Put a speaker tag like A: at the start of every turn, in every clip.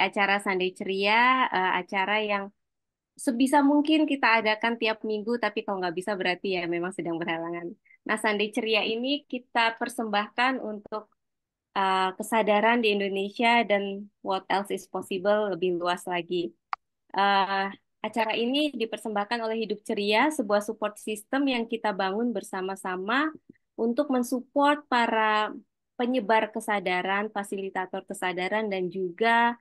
A: acara Sunday Ceria, acara yang sebisa mungkin kita adakan tiap minggu, tapi kalau nggak bisa berarti ya memang sedang berhalangan. Nah, Sunday Ceria ini kita persembahkan untuk kesadaran di Indonesia dan what else is possible lebih luas lagi. Eh, Acara ini dipersembahkan oleh Hidup Ceria, sebuah support system yang kita bangun bersama-sama untuk mensupport para penyebar kesadaran, fasilitator kesadaran, dan juga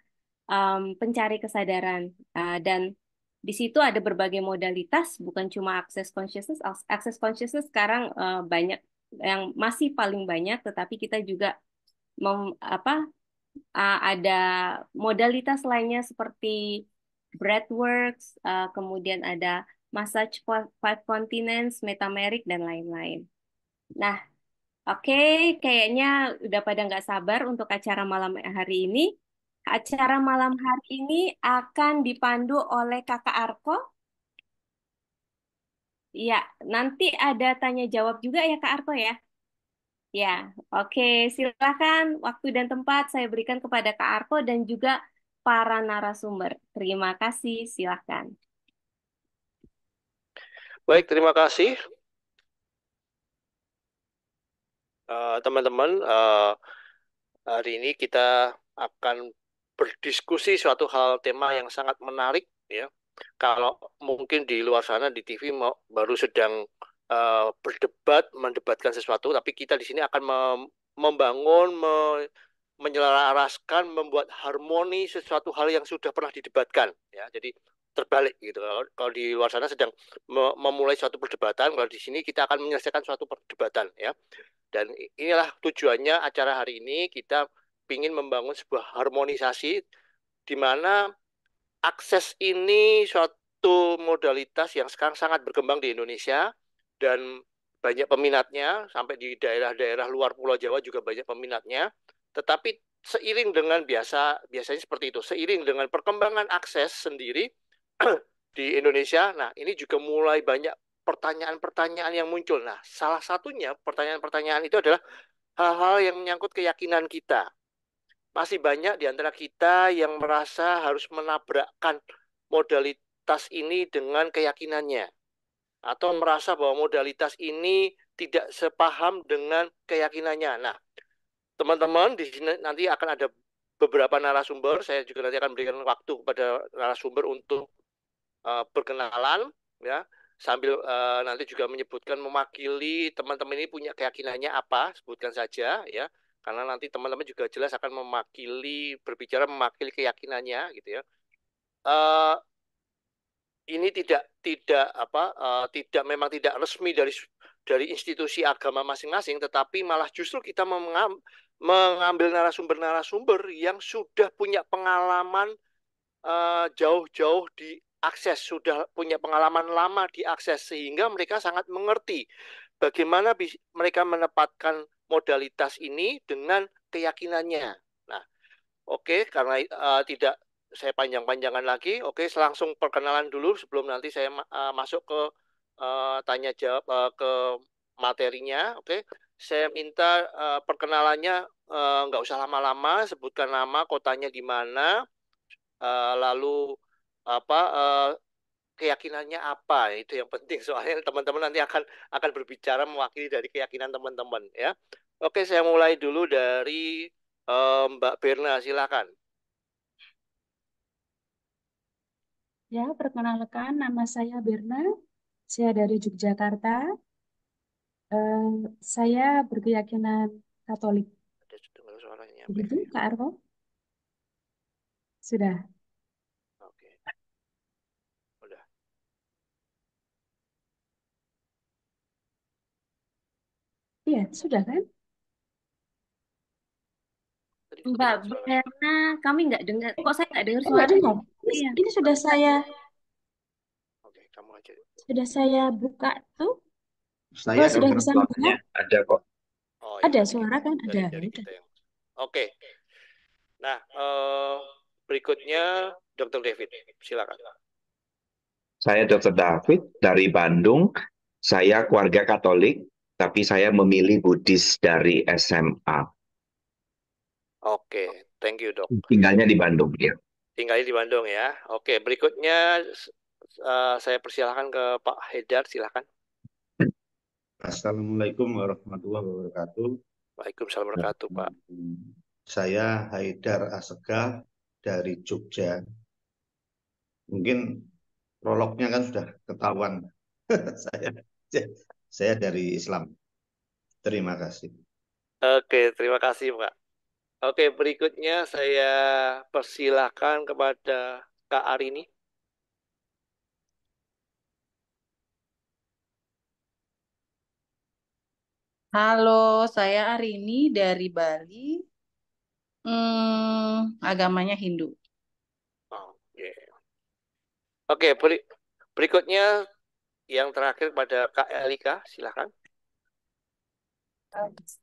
A: pencari kesadaran. Dan di situ ada berbagai modalitas, bukan cuma access consciousness. Access consciousness sekarang banyak yang masih paling banyak, tetapi kita juga ada modalitas lainnya seperti breathworks, kemudian ada massage five continents, metameric, dan lain-lain. Nah, oke, kayaknya udah pada nggak sabar untuk acara malam hari ini. Acara malam hari ini akan dipandu oleh Kakak Arko. Ya, nanti ada tanya jawab juga ya Kak Arko ya. Ya, oke, silakan waktu dan tempat saya berikan kepada Kak Arko dan juga para narasumber. Terima kasih, silakan.
B: Baik, terima kasih teman-teman. Hari ini kita akan berdiskusi suatu hal tema yang sangat menarik ya. Kalau mungkin di luar sana di TV baru sedang berdebat, mendebatkan sesuatu, tapi kita di sini akan membangun, menyelaraskan, membuat harmoni sesuatu hal yang sudah pernah didebatkan ya. Jadi terbalik gitu. Kalau di luar sana sedang memulai suatu perdebatan, kalau di sini kita akan menyelesaikan suatu perdebatan ya. Dan inilah tujuannya acara hari ini, kita ingin membangun sebuah harmonisasi di mana akses ini suatu modalitas yang sekarang sangat berkembang di Indonesia dan banyak peminatnya, sampai di daerah-daerah luar Pulau Jawa juga banyak peminatnya. Tetapi seiring dengan biasanya seperti itu, seiring dengan perkembangan akses sendiri di Indonesia, nah ini juga mulai banyak pertanyaan-pertanyaan yang muncul. Nah, salah satunya pertanyaan-pertanyaan itu adalah hal-hal yang menyangkut keyakinan kita. Masih banyak di antara kita yang merasa harus menabrakkan modalitas ini dengan keyakinannya, atau merasa bahwa modalitas ini tidak sepaham dengan keyakinannya. Nah, teman-teman, di sini nanti akan ada beberapa narasumber. Saya juga nanti akan berikan waktu kepada narasumber untuk perkenalan ya, sambil nanti juga menyebutkan mewakili teman-teman ini punya keyakinannya apa, sebutkan saja ya, karena nanti teman-teman juga jelas akan berbicara mewakili keyakinannya gitu ya. uh, ini tidak apa tidak memang tidak resmi dari institusi agama masing-masing, tetapi malah justru kita mengambil narasumber-narasumber yang sudah punya pengalaman jauh-jauh diakses, sudah punya pengalaman lama diakses, sehingga mereka sangat mengerti bagaimana mereka menempatkan modalitas ini dengan keyakinannya. Nah, oke, karena tidak saya panjang-panjangan lagi, oke, langsung perkenalan dulu sebelum nanti saya masuk ke tanya jawab ke materinya. Oke, saya minta perkenalannya nggak usah lama-lama, sebutkan nama, kotanya di mana, lalu apa keyakinannya apa, itu yang penting soalnya teman-teman nanti akan berbicara mewakili dari keyakinan teman-teman ya. Oke, saya mulai dulu dari Mbak Berna, silakan.
C: Ya, perkenalkan nama saya Berna. Saya dari Yogyakarta. Eh, saya berkeyakinan Katolik.
B: Ada dengar suaranya nyampe.
C: Begitu, Kak Arko? Sudah.
B: Oke, udah.
C: Iya, sudah kan?
B: Tadi
A: Mbak
B: kedengaran suara.
A: Berna, kami nggak dengar. Kok saya nggak dengar
C: Oh, nggak
A: suara?
C: dengar.
A: Iya.
C: Ini
B: Oke, kamu aja.
C: sudah saya buka tuh.
D: Saya
C: Oh, sudah
D: dengar
C: bisa
D: suaranya
C: mendengar?
D: ada kok.
B: Oh ya,
C: Ada
B: berarti
C: suara kan? Ada. Ya
B: dari
C: udah.
B: kita yang. Oke. Nah, berikutnya Dr. David, silakan.
D: Saya Dr. David dari Bandung. Saya keluarga Katolik, tapi saya memilih Buddhis dari SMA.
B: Oke, thank you, Dok.
D: Tinggalnya di Bandung ya.
B: tinggalnya di Bandung ya. Oke, berikutnya saya persilahkan ke Pak Haidar, silakan.
E: Assalamualaikum warahmatullahi wabarakatuh.
B: Waalaikumsalam warahmatullahi wabarakatuh, Pak.
E: Saya Haidar Asegaf dari Jogja. Mungkin prolognya kan sudah ketahuan. Saya saya dari Islam. Terima kasih.
B: Oke, terima kasih, Pak. Oke, berikutnya saya persilahkan kepada Kak Arini.
F: Halo, saya Arini dari Bali. Agamanya Hindu.
B: Oke, oke, berikutnya yang terakhir pada Kak Elika, silakan.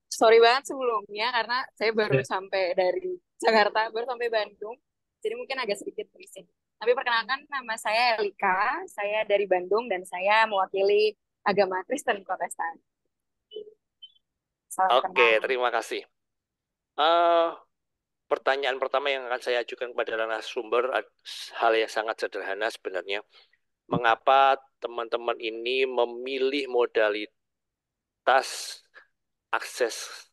G: Sorry banget sebelumnya karena saya baru sampai dari Jakarta, baru sampai Bandung. Jadi mungkin agak sedikit berisik. Tapi perkenalkan nama saya Elika, saya dari Bandung dan saya mewakili agama Kristen Protestan. Salam
B: Oke,
G: kenal.
B: terima kasih. Eh, Pertanyaan pertama yang akan saya ajukan kepada narasumber hal yang sangat sederhana sebenarnya. Mengapa teman-teman ini memilih modalitas akses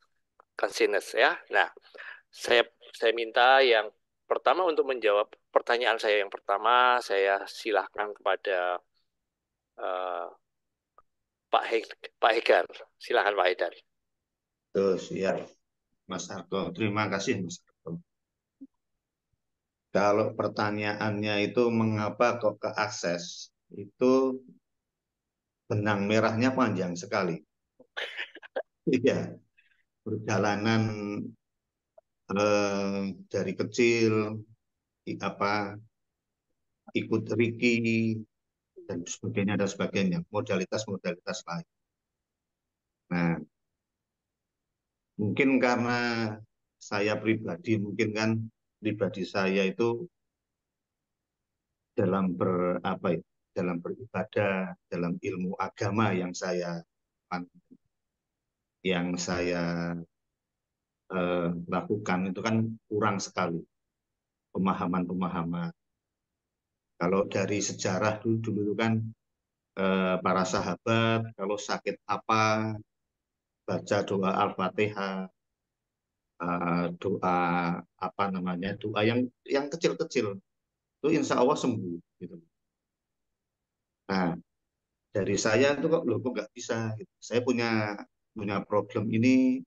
B: consciousness ya? Nah, saya minta yang pertama untuk menjawab pertanyaan saya yang pertama, saya silahkan kepada eh, Pak Hegar. Silahkan Pak Hegar.
E: Terus ya, Mas Arto. Terima kasih, Mas Arto. Kalau pertanyaannya itu mengapa kok ke akses, itu benang merahnya panjang sekali. Iya, perjalanan dari kecil, apa ikut Riki dan sebagainya, modalitas-modalitas lain. Nah, mungkin karena saya pribadi, mungkin kan pribadi saya itu dalam dalam beribadah, dalam ilmu agama yang saya lakukan itu kan kurang sekali pemahaman-pemahaman. Kalau dari sejarah dulu itu kan para sahabat kalau sakit apa baca doa Al-Fatihah, doa apa namanya, doa yang kecil-kecil itu insya Allah sembuh gitu. Nah, dari saya itu kok loh kok nggak bisa gitu. Saya punya punya problem ini,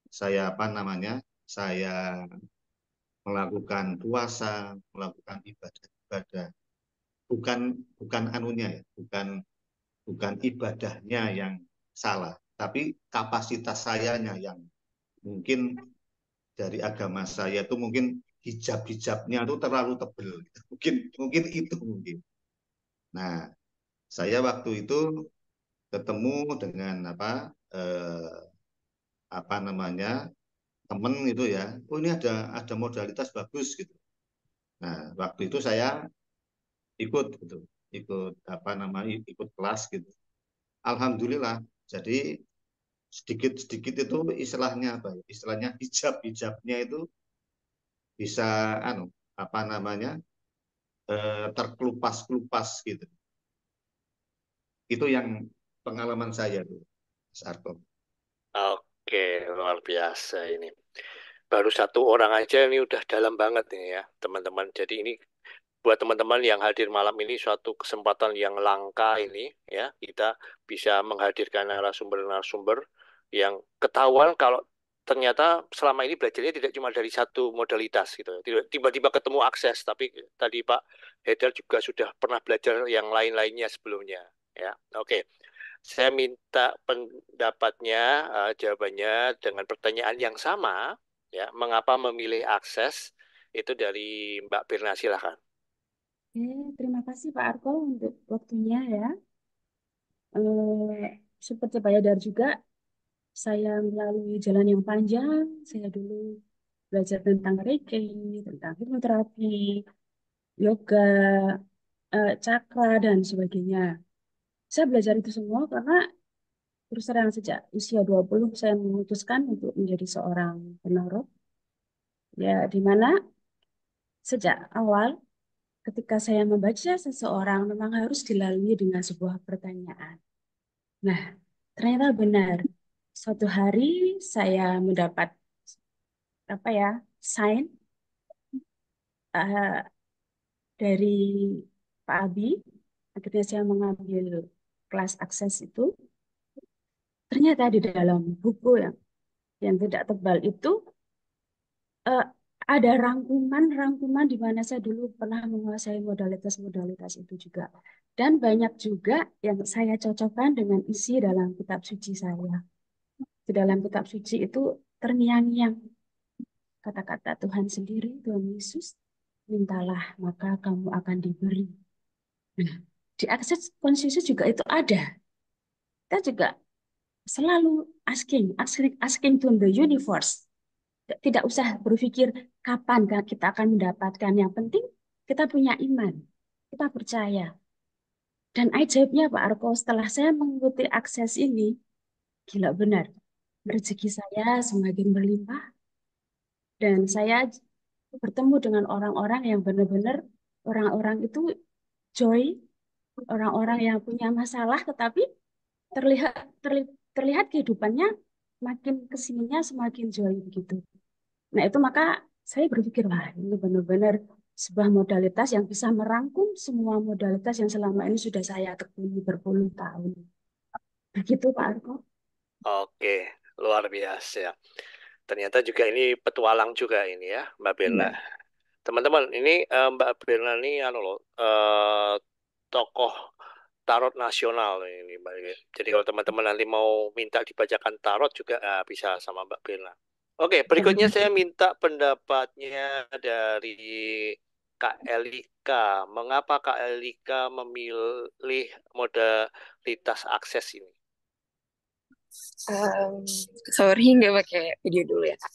E: saya apa namanya, saya melakukan puasa, melakukan ibadah-ibadah, bukan bukan anunya ya, bukan ibadahnya yang salah, tapi kapasitas sayanya yang mungkin dari agama saya itu mungkin hijab-hijabnya itu terlalu tebal. Mungkin mungkin itu mungkin. Nah, saya waktu itu ketemu dengan eh, apa namanya, temen itu ya. Oh, ini ada modalitas bagus gitu. Nah, waktu itu saya ikut gitu. Ikut apa namanya, ikut kelas gitu. Alhamdulillah. Jadi sedikit-sedikit itu istilahnya apa ya? Istilahnya hijab-hijabnya itu bisa apa namanya, terkelupas-kelupas gitu. Itu yang pengalaman saya tuh, Mas Arto.
B: Oke, luar biasa ini. Baru satu orang aja ini udah dalam banget ini ya, teman-teman. Jadi ini buat teman-teman yang hadir malam ini suatu kesempatan yang langka ini ya. Kita bisa menghadirkan narasumber-narasumber yang ketahuan kalau ternyata selama ini belajarnya tidak cuma dari satu modalitas gitu. Tidak tiba-tiba ketemu akses, tapi tadi Pak Heder juga sudah pernah belajar yang lain-lainnya sebelumnya ya. Oke. Saya minta pendapatnya, jawabannya dengan pertanyaan yang sama, ya. Mengapa memilih akses? Itu dari Mbak Pirna, silahkan.
C: Terima kasih Pak Arko untuk waktunya ya. Seperti Pak Yadar juga, saya melalui jalan yang panjang. Saya dulu belajar tentang Reiki, tentang hipnoterapi, yoga, cakra, dan sebagainya. Saya belajar itu semua karena terus terang sejak usia 20 saya memutuskan untuk menjadi seorang penaruh. Ya, di mana sejak awal ketika saya membaca seseorang memang harus dilalui dengan sebuah pertanyaan. Nah, ternyata benar. Suatu hari saya mendapat apa ya, sign eh, dari Pak Abi. Akhirnya saya mengambil kelas akses itu. Ternyata di dalam buku yang tidak tebal itu eh, ada rangkuman-rangkuman di mana saya dulu pernah menguasai modalitas-modalitas itu juga. Dan banyak juga yang saya cocokkan dengan isi dalam kitab suci saya. Di dalam kitab suci itu terngiang-ngiang kata-kata Tuhan sendiri, Tuhan Yesus, mintalah maka kamu akan diberi. Nah, di akses konsumsi juga itu ada. Kita juga selalu asking to the universe. Tidak usah berpikir kapan kita akan mendapatkan. Yang penting kita punya iman, kita percaya. Dan ajaibnya Pak Arko, setelah saya mengikuti akses ini, gila benar, rezeki saya semakin berlimpah dan saya bertemu dengan orang-orang yang benar-benar orang-orang itu joy, orang-orang yang punya masalah tetapi terlihat terlihat kehidupannya makin kesininya semakin joy begitu. Nah, itu maka saya berpikir, wah, ini benar-benar sebuah modalitas yang bisa merangkum semua modalitas yang selama ini sudah saya tekuni berpuluh tahun. Begitu, Pak Arko.
B: Oke, luar biasa. Ternyata juga ini petualang juga ini ya, Mbak Bella.
C: Iya.
B: Teman-teman, ini Mbak Bella ini tokoh tarot nasional ini, Mbak. Jadi kalau teman-teman nanti mau minta dibacakan tarot juga bisa sama Mbak Bella. Oke, berikutnya saya minta pendapatnya dari Kak Elika. Mengapa Kak Elika memilih modalitas akses ini?
G: Sorry nggak pakai video dulu ya Kak.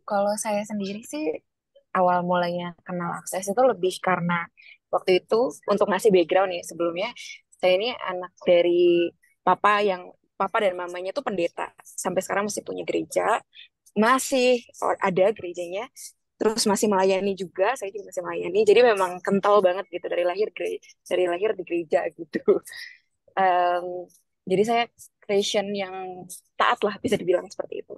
G: Kalau saya sendiri sih awal mulanya kenal akses itu lebih karena waktu itu untuk ngasih background nih sebelumnya saya ini anak dari papa dan mamanya tuh pendeta sampai sekarang masih punya gereja masih ada gerejanya terus masih melayani juga saya juga masih melayani jadi memang kental banget gitu dari lahir di gereja gitu. Em, jadi saya Christian yang taat lah bisa dibilang seperti itu.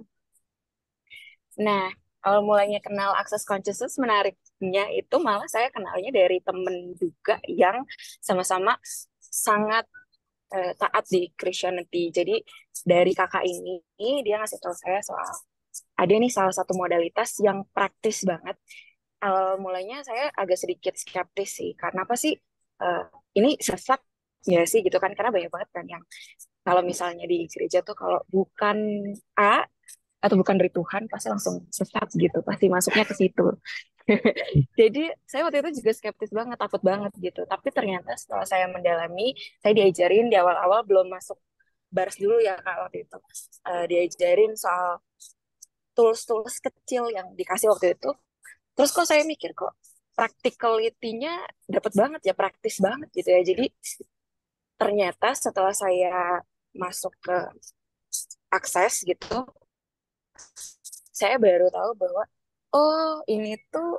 G: Nah, awal mulanya kenal Access Consciousness menariknya itu malah saya kenalnya dari temen juga yang sama-sama sangat taat di Christianity. Jadi dari kakak ini dia ngasih tahu saya soal ada nih salah satu modalitas yang praktis banget. Awal mulanya saya agak sedikit skeptis sih. Karena apa sih eh, ini sesat ya sih gitu kan? Karena banyak banget kan yang kalau misalnya di gereja tuh kalau bukan A atau bukan dari Tuhan pasti langsung sesat gitu pasti masuknya ke situ. Jadi saya waktu itu juga skeptis banget takut banget gitu tapi ternyata setelah saya mendalami saya diajarin di awal-awal belum masuk baras dulu ya Kak waktu itu. Diajarin soal tools-tools kecil yang dikasih waktu itu terus kok saya mikir kok practicality-nya dapat banget ya praktis banget gitu ya jadi ternyata setelah saya masuk ke akses gitu saya baru tahu bahwa oh ini tuh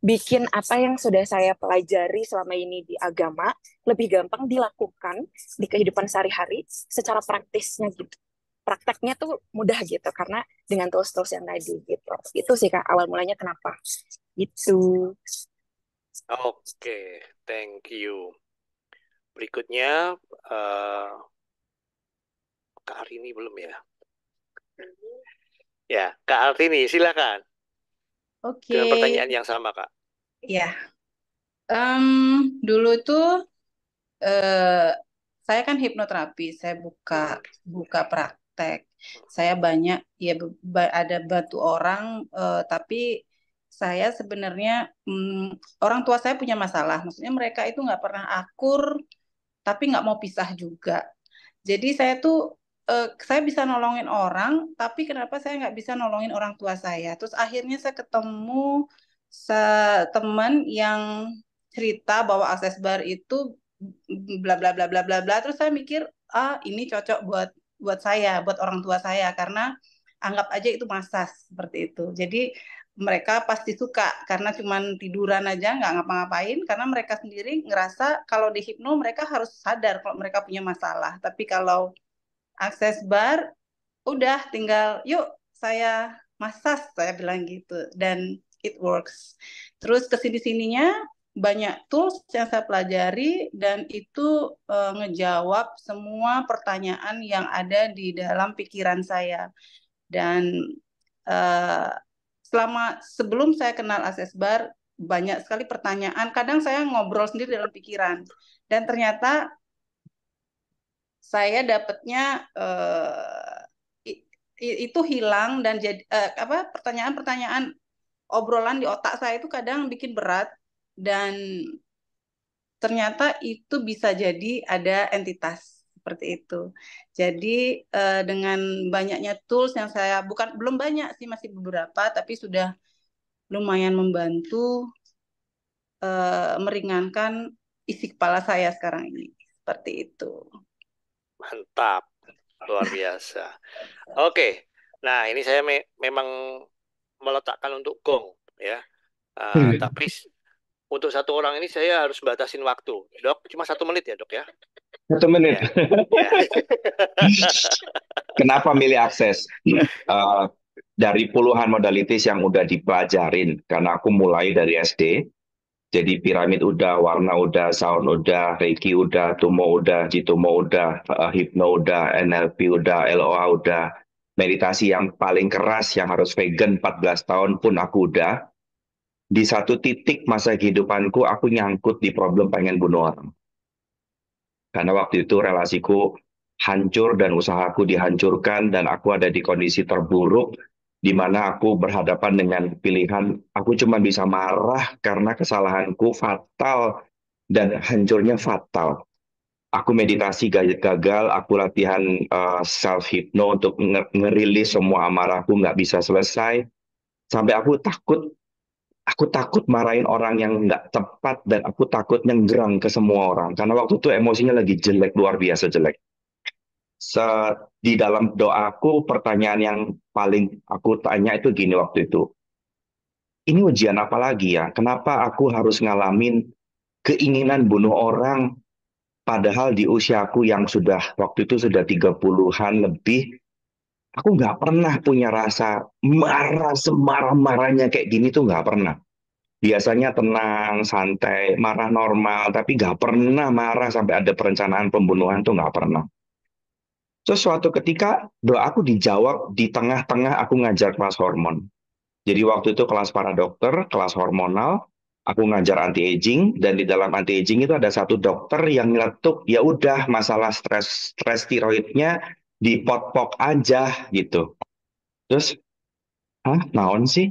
G: bikin apa yang sudah saya pelajari selama ini di agama lebih gampang dilakukan di kehidupan sehari-hari secara praktisnya gitu. Prakteknya tuh mudah gitu karena dengan tools-tools yang tadi gitu. Itu sih Kak awal mulanya kenapa. Gitu.
B: Oke, thank you. Berikutnya Kak Arini belum ya? Ya, Kak Arini silakan.
F: Oke,
B: Dengan pertanyaan yang sama, Kak.
F: ya. Dulu tuh saya kan hipnoterapi, saya buka praktek. Saya banyak ya ada bantu orang, tapi saya sebenarnya orang tua saya punya masalah. Maksudnya mereka itu nggak pernah akur, tapi nggak mau pisah juga. Jadi saya bisa nolongin orang, tapi kenapa saya nggak bisa nolongin orang tua saya? Terus akhirnya saya ketemu teman yang cerita bahwa akses bar itu bla bla bla bla bla bla. Terus saya mikir, ini cocok buat saya, buat orang tua saya karena anggap aja itu massage seperti itu. Jadi mereka pasti suka karena cuman tiduran aja nggak ngapa-ngapain karena mereka sendiri ngerasa kalau di hipno mereka harus sadar kalau mereka punya masalah. Tapi kalau akses bar udah tinggal yuk saya massage saya bilang gitu dan it works. Terus kesini-sininya banyak tools yang saya pelajari dan itu ngejawab semua pertanyaan yang ada di dalam pikiran saya. Dan eh, sebelum saya kenal Access Bar banyak sekali pertanyaan. Kadang saya ngobrol sendiri dalam pikiran dan ternyata saya dapatnya itu hilang dan jadi pertanyaan-pertanyaan obrolan di otak saya itu kadang bikin berat dan ternyata itu bisa jadi ada entitas seperti itu. Jadi dengan banyaknya tools yang saya belum banyak sih masih beberapa tapi sudah lumayan membantu meringankan isi kepala saya sekarang ini. Seperti itu.
B: Mantap, luar biasa. Oke, nah ini saya memang meletakkan untuk gong ya. Tapi untuk satu orang ini saya harus batasin waktu. Dok, cuma 1 menit ya dok ya.
D: 1 menit.
B: Ya.
D: Kenapa milih akses? Dari puluhan modalitis yang udah dipelajarin, karena aku mulai dari SD, jadi piramid udah, warna udah, sound udah, reiki udah, tumo udah, jitomo udah, hipno udah, NLP udah, LOA udah, meditasi yang paling keras yang harus vegan 14 tahun pun aku udah. Di satu titik masa kehidupanku, aku nyangkut di problem pengen bunuh orang. Karena waktu itu relasiku hancur dan usahaku dihancurkan dan aku ada di kondisi terburuk di mana aku berhadapan dengan pilihan aku cuma bisa marah karena kesalahanku fatal dan hancurnya fatal. Aku meditasi gagal, aku latihan self hypno untuk ngerilis semua amarahku nggak bisa selesai. Sampai aku takut marahin orang yang nggak tepat dan aku takut nyenggerang ke semua orang karena waktu itu emosinya lagi jelek, luar biasa jelek. Di dalam doaku, pertanyaan yang paling aku tanya itu gini waktu itu. Ini ujian apa lagi ya? Kenapa aku harus ngalamin keinginan bunuh orang padahal di usiaku yang sudah waktu itu sudah 30-an lebih, aku nggak pernah punya rasa marah semarah-marahnya kayak gini tuh nggak pernah. Biasanya tenang, santai, marah normal, tapi nggak pernah marah sampai ada perencanaan pembunuhan tuh nggak pernah. Terus suatu ketika doa aku dijawab di tengah-tengah aku ngajar kelas hormon. Jadi waktu itu kelas para dokter, kelas hormonal, aku ngajar anti-aging dan di dalam anti-aging itu ada satu dokter yang nyeletuk, ya udah masalah stres tiroidnya dipot-pok aja gitu. Terus, naon sih?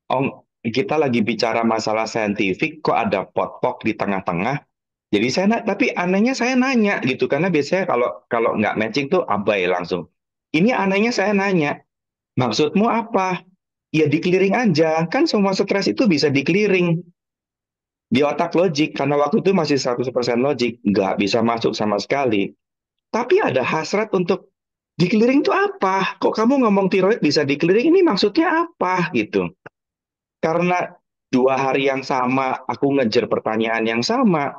D: Oh, kita lagi bicara masalah saintifik, kok ada pot-pok di tengah-tengah? Jadi tapi anehnya saya nanya gitu karena biasanya kalau nggak matching tuh abai langsung. Ini anehnya saya nanya, maksudmu apa? Ya di clearing aja, kan semua stres itu bisa di clearing di otak logik karena waktu itu masih 100% logik, nggak bisa masuk sama sekali. Tapi ada hasrat untuk di clearing itu apa? Kok kamu ngomong tiroid bisa di clearing ini maksudnya apa gitu? Karena 2 hari yang sama aku ngejar pertanyaan yang sama.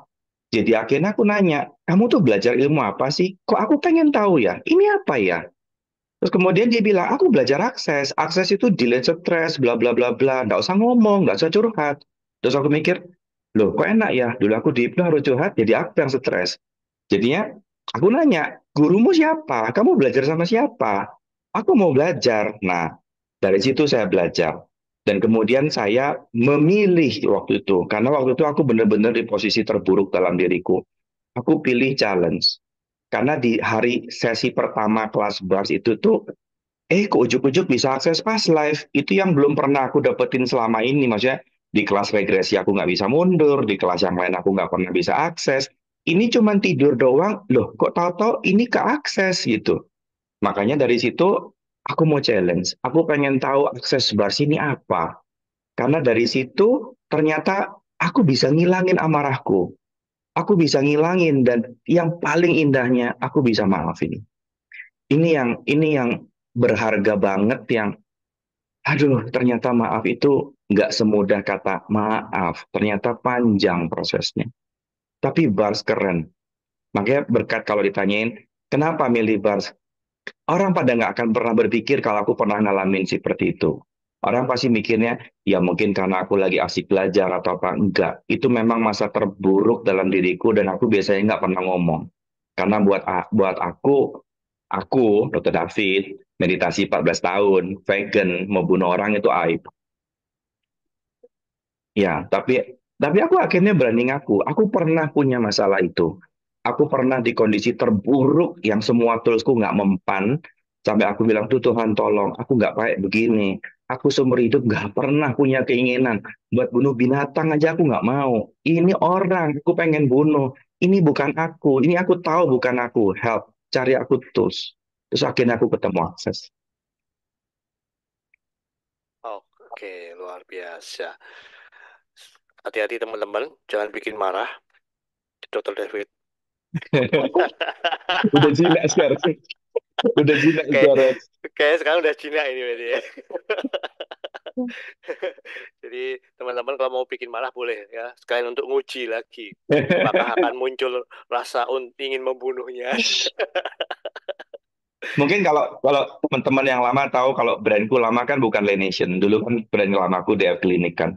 D: Jadi akhirnya aku nanya, kamu tuh belajar ilmu apa sih? Kok aku pengen tahu ya, ini apa ya? Terus kemudian dia bilang, aku belajar akses. Akses itu delete stress, bla bla bla bla. Nggak usah ngomong, nggak usah curhat. Terus aku mikir, loh kok enak ya? Dulu aku di hipno harus curhat, jadi aku yang stres. Jadinya aku nanya, gurumu siapa? Kamu belajar sama siapa? Aku mau belajar. Nah, dari situ saya belajar. Dan kemudian saya memilih waktu itu. Karena waktu itu aku benar-benar di posisi terburuk dalam diriku. Aku pilih challenge. Karena di hari sesi pertama kelas bars itu tuh, ke ujuk-ujuk bisa akses pas live. Itu yang belum pernah aku dapetin selama ini. Maksudnya di kelas regresi aku nggak bisa mundur, di kelas yang lain aku nggak pernah bisa akses. Ini cuma tidur doang, loh kok tahu-tahu ini keakses gitu. Makanya dari situ aku mau challenge. Aku pengen tahu akses bars ini apa. Karena dari situ ternyata aku bisa ngilangin amarahku. Aku bisa ngilangin dan yang paling indahnya aku bisa maafin. Ini yang berharga banget yang Aduh, ternyata maaf itu nggak semudah kata maaf. Ternyata panjang prosesnya. Tapi bars keren. Makanya berkat kalau ditanyain, kenapa milih bars? Orang pada nggak akan pernah berpikir kalau aku pernah ngalamin seperti itu. Orang pasti mikirnya, ya mungkin karena aku lagi asik belajar atau apa. Enggak, itu memang masa terburuk dalam diriku dan aku biasanya nggak pernah ngomong. Karena buat aku, Dr. David, meditasi 14 tahun, vegan, mau bunuh orang itu aib. Ya, tapi aku akhirnya berani ngaku. Aku pernah punya masalah itu. Aku pernah di kondisi terburuk yang semua toolsku nggak mempan. Sampai aku bilang, tuh Tuhan tolong, aku nggak kayak begini. Aku seumur hidup nggak pernah punya keinginan. Buat bunuh binatang aja aku nggak mau. Ini orang, aku pengen bunuh. Ini bukan aku. Ini aku tahu bukan aku. Help, cari aku tools. Terus akhirnya aku ketemu akses.
B: Oke, luar biasa. Hati-hati teman-teman, jangan bikin marah Dr. David.
D: Udah jinak sekarang. Udah jinak
B: Kayak
D: sekarang.
B: kayak sekarang udah Cina ini berarti ya. Jadi teman-teman kalau mau bikin marah boleh ya, sekalian untuk nguji lagi apakah akan muncul rasa ingin membunuhnya.
D: Mungkin kalau teman-teman yang lama tahu kalau brandku lama kan bukan Laination. Dulu kan brand lamaku DF Clinic kan.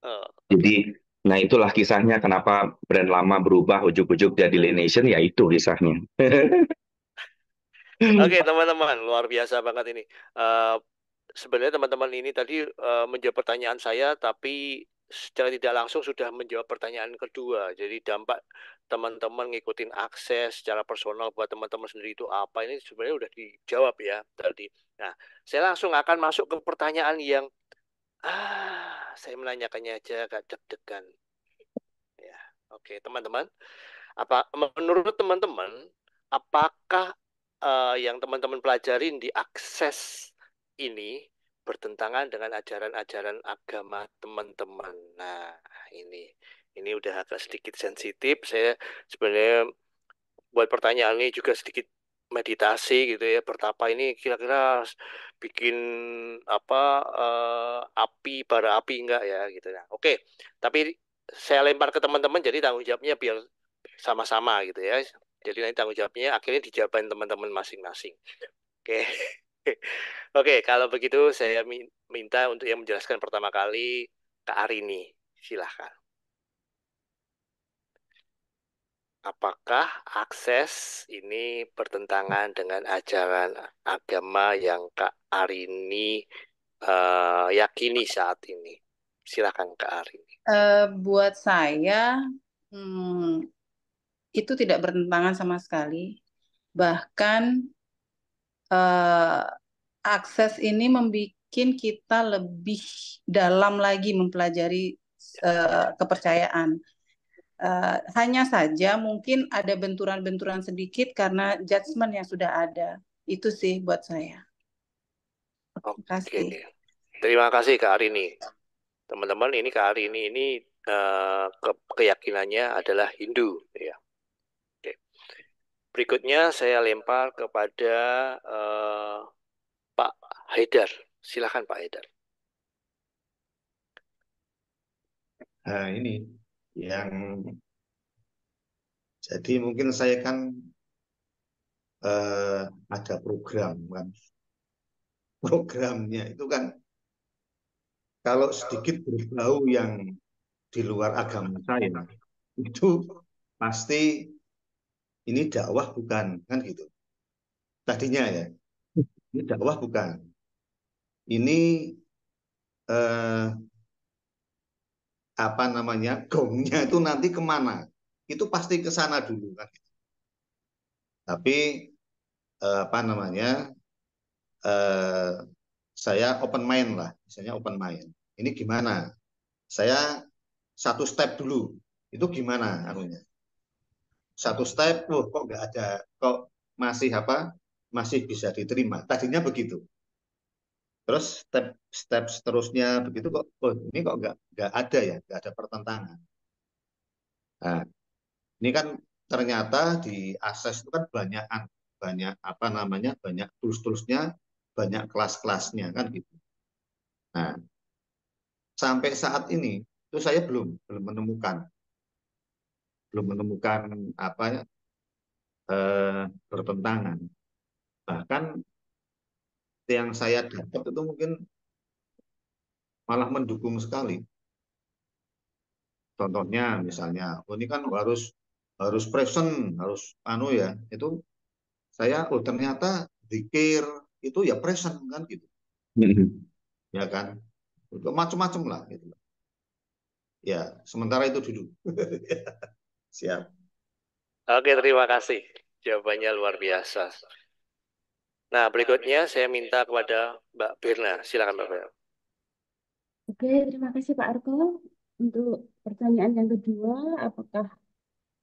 B: Oh,
D: Jadi, nah itulah kisahnya kenapa brand lama berubah ujuk-ujuk jadi Laination, ya itu kisahnya.
B: Oke teman-teman, luar biasa banget ini. Eh, Sebenarnya teman-teman ini tadi menjawab pertanyaan saya, tapi secara tidak langsung sudah menjawab pertanyaan kedua. Jadi dampak teman-teman ngikutin akses secara personal buat teman-teman sendiri itu apa, ini sebenarnya udah dijawab ya tadi. Nah, saya langsung akan masuk ke pertanyaan yang saya menanyakannya aja agak deg-degan. Ya, oke teman-teman. Menurut teman-teman, apakah yang teman-teman pelajarin di akses ini bertentangan dengan ajaran-ajaran agama teman-teman? Nah, ini udah agak sedikit sensitif. Saya sebenarnya buat pertanyaan ini juga sedikit meditasi gitu ya. Bertapa ini kira-kira bikin apa api bara api enggak ya gitu ya. Oke, tapi saya lempar ke teman-teman jadi tanggung jawabnya biar sama-sama gitu ya. Jadi nanti tanggung jawabnya akhirnya dijabarin teman-teman masing-masing. Oke. Oke, kalau begitu saya minta untuk yang menjelaskan pertama kali Kak Arini. Silahkan. Apakah akses ini bertentangan dengan ajaran agama yang Kak Arini yakini saat ini? Silakan Kak Arini.
F: Buat saya, hmm, itu tidak bertentangan sama sekali. Bahkan eh, akses ini membuat kita lebih dalam lagi mempelajari kepercayaan. Hanya saja mungkin ada benturan-benturan sedikit karena judgement yang sudah ada. Itu sih buat saya. Terima
B: Oke.
F: kasih.
B: Terima kasih Kak Arini. Teman-teman, ini Kak Arini ini keyakinannya adalah Hindu ya. Oke. Berikutnya saya lempar kepada Pak Haidar. Silakan Pak Haidar.
E: Nah, ini yang jadi mungkin saya kan ada program kan. Programnya itu kan kalau sedikit berbau yang di luar agama saya, itu pasti ini dakwah bukan, kan gitu. Tadinya ya, ini dakwah bukan. Ini eh, apa namanya, gongnya itu nanti kemana? Itu pasti ke sana dulu kan. Tapi apa namanya, eh, saya open mind lah, misalnya open mind. Ini gimana? Saya satu step dulu. Itu gimana anunya? Satu step, kok nggak ada, kok masih apa? Masih bisa diterima. Tadinya begitu. Terus step seterusnya begitu kok, ini kok nggak ada ya, nggak ada pertentangan. Nah, ini kan ternyata di akses itu kan banyak banyak apa namanya, banyak tools-toolsnya, banyak kelas-kelasnya kan gitu. Nah, sampai saat ini itu saya belum menemukan apa ya, bertentangan. Bahkan yang saya dapat itu mungkin malah mendukung sekali. Contohnya misalnya, oh ini kan harus present, harus ya, itu saya ternyata zikir itu ya present kan gitu. Ya kan? Itu macam-macam lah gitu. Ya, sementara itu dulu. Siap.
B: Oke, terima kasih. Jawabannya luar biasa. Nah, berikutnya saya minta kepada Mbak Birna. Silakan Mbak Birna.
C: Oke, terima kasih Pak Arko. Untuk pertanyaan yang kedua, apakah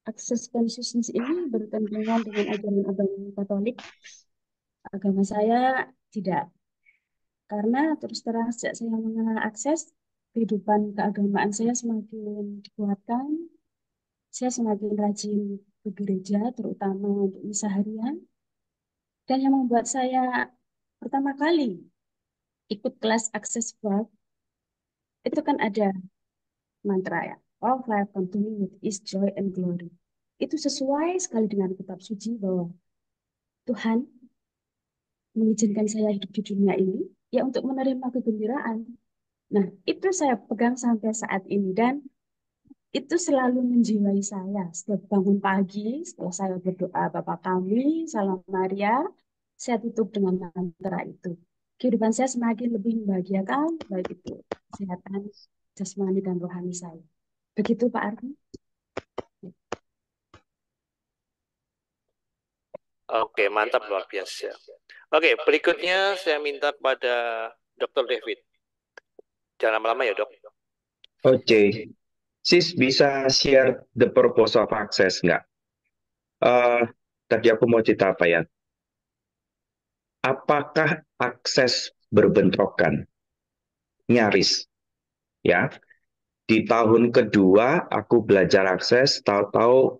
C: akses consciousness ini bertentangan dengan ajaran agama Katolik? Agama saya tidak. Karena terus terang sejak saya mengenal akses, kehidupan keagamaan saya semakin dikuatkan. Saya semakin rajin ke gereja, terutama untuk misa harian. Dan yang membuat saya pertama kali ikut kelas Access Work, itu kan ada mantra ya. All life continue with His joy and glory. Itu sesuai sekali dengan kitab suci bahwa Tuhan mengizinkan saya hidup di dunia ini ya untuk menerima kegembiraan. Nah, itu saya pegang sampai saat ini dan itu selalu menjiwai saya. Setiap bangun pagi, setelah saya berdoa Bapa Kami, Salam Maria, saya tutup dengan mantra itu. Kehidupan saya semakin lebih membahagiakan, baik itu kesehatan jasmani dan rohani saya. Begitu Pak Arfi.
B: Oke, mantap, luar biasa. Oke, berikutnya saya minta kepada Dr. David. Jangan lama-lama ya, Dok.
D: Oke, Sis bisa share the purpose of access nggak? Tadi aku mau cerita apa ya? Apakah akses berbentrokan? Nyaris, ya. Di tahun kedua aku belajar akses, tahu-tahu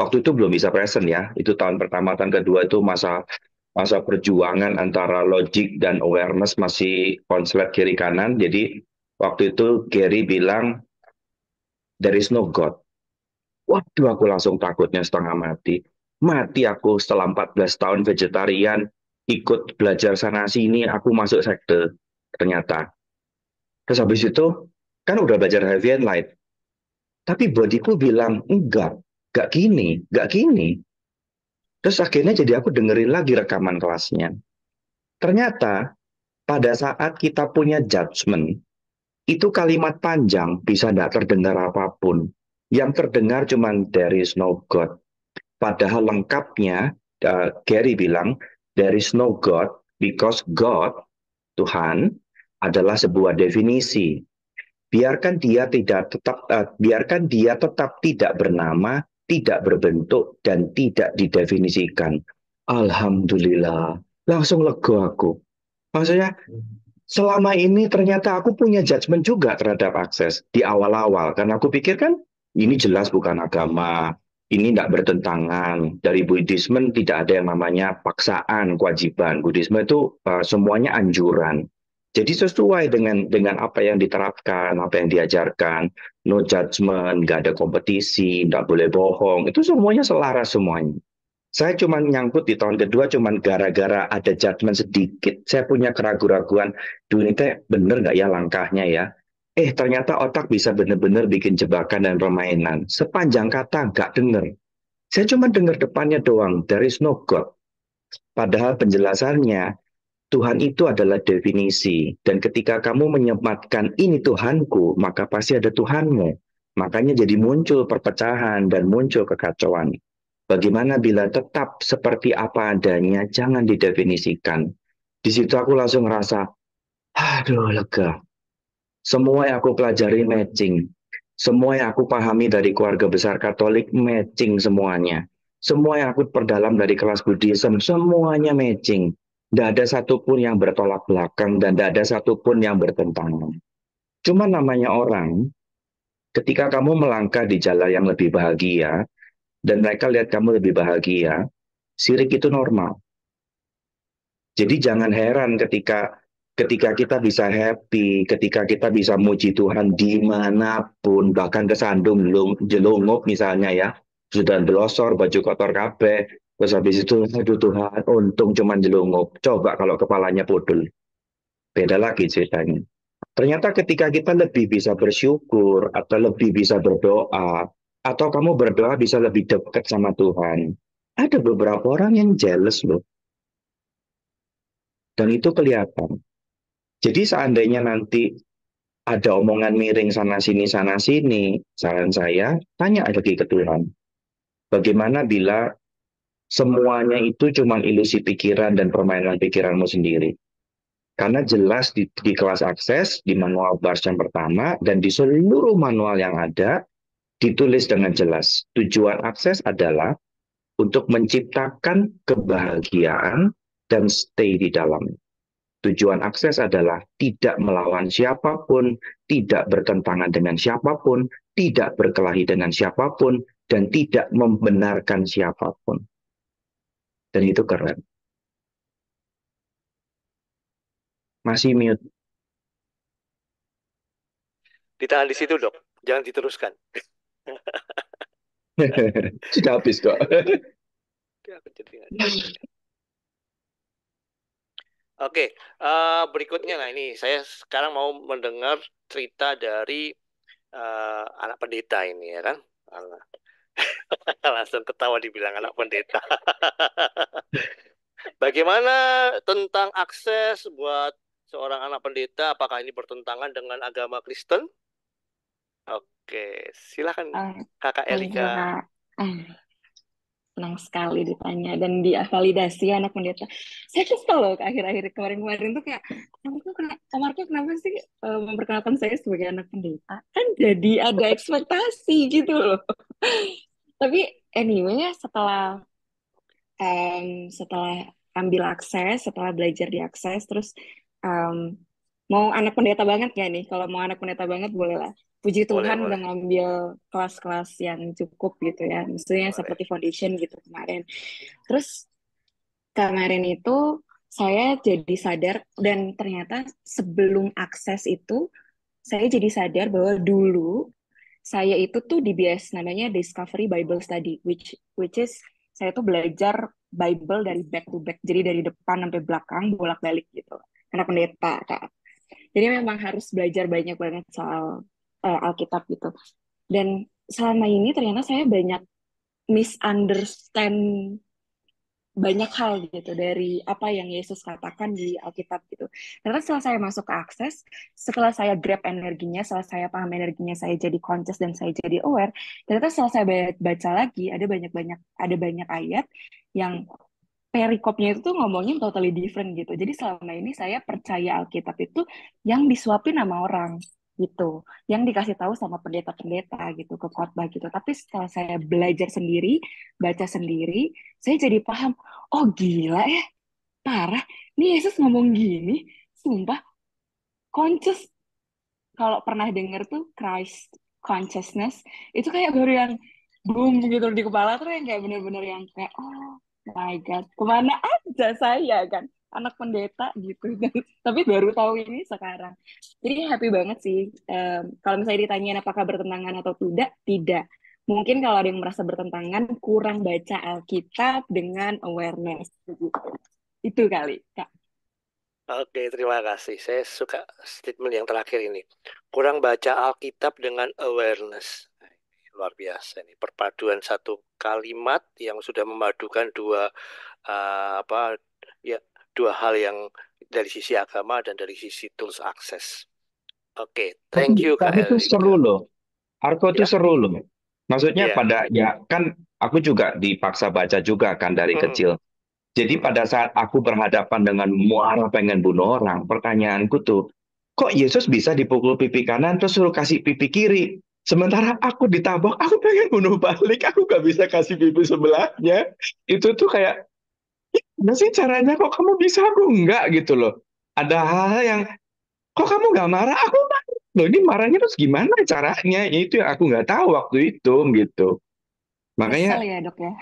D: waktu itu belum bisa present ya. Itu tahun pertama, tahun kedua itu masa perjuangan antara logic dan awareness masih konslet kiri kanan. Jadi waktu itu Gary bilang there is no God. Waduh, aku langsung takutnya setengah mati. Mati aku setelah 14 tahun vegetarian, ikut belajar sana sini, aku masuk sekte ternyata. Terus habis itu kan udah belajar heavy and light. Tapi bodiku bilang enggak gini, enggak gini. Terus akhirnya jadi aku dengerin lagi rekaman kelasnya. Ternyata pada saat kita punya judgment, itu kalimat panjang bisa tidak terdengar apapun. Yang terdengar cuma there is no God. Padahal lengkapnya, Gary bilang, there is no God because God, Tuhan, adalah sebuah definisi. Biarkan dia tetap tidak bernama, tidak berbentuk, dan tidak didefinisikan. Alhamdulillah, langsung lega aku. Maksudnya, selama ini ternyata aku punya judgement juga terhadap akses di awal-awal. Karena aku pikir kan, ini jelas bukan agama, ini tidak bertentangan. Dari Buddhisme tidak ada yang namanya paksaan, kewajiban. Buddhisme itu semuanya anjuran. Jadi sesuai dengan apa yang diterapkan, apa yang diajarkan, no judgment, nggak ada kompetisi, nggak boleh bohong, itu semuanya selaras semuanya. Saya cuma nyangkut di tahun kedua cuma gara-gara ada judgment sedikit. Saya punya keraguan-raguan, ini teh bener nggak ya langkahnya ya? Ternyata otak bisa bener-bener bikin jebakan dan permainan. Sepanjang kata nggak denger. Saya cuma dengar depannya doang, there is no God. Padahal penjelasannya, Tuhan itu adalah definisi. Dan ketika kamu menyematkan ini Tuhanku, maka pasti ada Tuhanmu. Makanya jadi muncul perpecahan dan muncul kekacauan. Bagaimana bila tetap seperti apa adanya, jangan didefinisikan. Di situ aku langsung ngerasa, aduh lega. Semua yang aku pelajari matching. Semua yang aku pahami dari keluarga besar Katolik matching semuanya. Semua yang aku perdalam dari kelas Buddhism, semuanya matching. Tidak ada satupun yang bertolak belakang dan tidak ada satupun yang bertentangan. Cuma namanya orang, ketika kamu melangkah di jalan yang lebih bahagia, dan mereka lihat kamu lebih bahagia, sirik itu normal. Jadi jangan heran ketika Ketika kita bisa happy, ketika kita bisa muji Tuhan dimanapun, bahkan kesandung jelungkup misalnya ya, sudah delosor, baju kotor kabeh, terus habis itu, aduh Tuhan, untung cuman jelungkup. Coba kalau kepalanya pudul, beda lagi ceritanya. Ternyata ketika kita lebih bisa bersyukur, atau lebih bisa berdoa, atau kamu berdoa bisa lebih dekat sama Tuhan, ada beberapa orang yang jealous loh, dan itu kelihatan. Jadi seandainya nanti ada omongan miring sana sini, saran saya tanya lagi ke Tuhan. Bagaimana bila semuanya itu cuma ilusi pikiran dan permainan pikiranmu sendiri? Karena jelas di kelas akses, di manual bars yang pertama, dan di seluruh manual yang ada, ditulis dengan jelas. Tujuan akses adalah untuk menciptakan kebahagiaan dan stay di dalamnya. Tujuan akses adalah tidak melawan siapapun, tidak bertentangan dengan siapapun, tidak berkelahi dengan siapapun, dan tidak membenarkan siapapun. Dan itu keren. Masih mute.
B: Ditahan di situ, Dok. Jangan diteruskan.
D: Sudah habis kok.
B: Oke, berikutnya, nah ini saya sekarang mau mendengar cerita dari anak pendeta ini ya kan. Langsung ketawa dibilang anak pendeta. Bagaimana tentang akses buat seorang anak pendeta? Apakah ini bertentangan dengan agama Kristen? Oke, silakan Kakak Elika.
G: Senang sekali ditanya dan divalidasi anak pendeta. Saya kesel loh akhir-akhir kemarin-kemarin tuh kayak kamarku kenapa sih memperkenalkan saya sebagai anak pendeta? Kan jadi ada ekspektasi gitu loh. Tapi anyway setelah ambil akses, setelah belajar di akses, terus mau anak pendeta banget gak nih? Kalau mau anak pendeta banget boleh lah. Puji Tuhan udah ngambil kelas-kelas yang cukup gitu ya. Maksudnya seperti foundation gitu kemarin. Terus kemarin itu saya jadi sadar dan ternyata sebelum akses itu saya jadi sadar bahwa dulu saya itu tuh di BS namanya Discovery Bible Study, which is saya tuh belajar Bible dari back to back, jadi dari depan sampai belakang bolak-balik gitu. Anak pendeta, Kak. Jadi memang harus belajar banyak banget soal Alkitab gitu. Dan selama ini ternyata saya banyak misunderstand banyak hal gitu dari apa yang Yesus katakan di Alkitab gitu. Ternyata setelah saya masuk ke akses, setelah saya grab energinya, setelah saya paham energinya, saya jadi conscious dan saya jadi aware, ternyata setelah saya baca lagi ada banyak ayat yang perikopnya itu tuh ngomongin totally different gitu. Jadi selama ini saya percaya Alkitab itu yang disuapin sama orang gitu, yang dikasih tahu sama pendeta-pendeta gitu, ke khotbah gitu. Tapi setelah saya belajar sendiri, baca sendiri, saya jadi paham, oh gila ya, parah. Nih Yesus ngomong gini, sumpah, conscious. Kalau pernah denger tuh Christ consciousness, itu kayak baru yang boom gitu di kepala tuh yang kayak bener-bener yang kayak, oh my God, kemana aja saya kan, anak pendeta gitu. Tapi baru tahu ini sekarang. Jadi happy banget sih. Kalau misalnya ditanyain apakah bertentangan atau tidak. Mungkin kalau ada yang merasa bertentangan, kurang baca Alkitab dengan awareness. Gitu. Itu kali, Kak.
B: Oke, terima kasih. Saya suka statement yang terakhir ini. Kurang baca Alkitab dengan awareness. Luar biasa ini. Perpaduan satu kalimat yang sudah memadukan dua hal yang dari sisi agama dan dari sisi tools akses. Oke, thank you Kak
D: Tapi itu
B: Elika.
D: seru loh. Arko itu seru loh. Maksudnya
B: Ya.
D: kan aku juga dipaksa baca juga kan dari kecil. Jadi pada saat aku berhadapan dengan muara pengen bunuh orang, pertanyaanku tuh, kok Yesus bisa dipukul pipi kanan terus suruh kasih pipi kiri? Sementara aku ditabok, aku pengen bunuh balik, aku gak bisa kasih pipi sebelahnya. Itu tuh kayak, gimana sih caranya kok kamu bisa, aku enggak gitu loh. Ada hal-hal yang, kok kamu gak marah? Aku marah. Loh ini marahnya terus gimana caranya? Itu yang aku nggak tahu waktu itu gitu. Makanya
G: Kesel ya dok ya.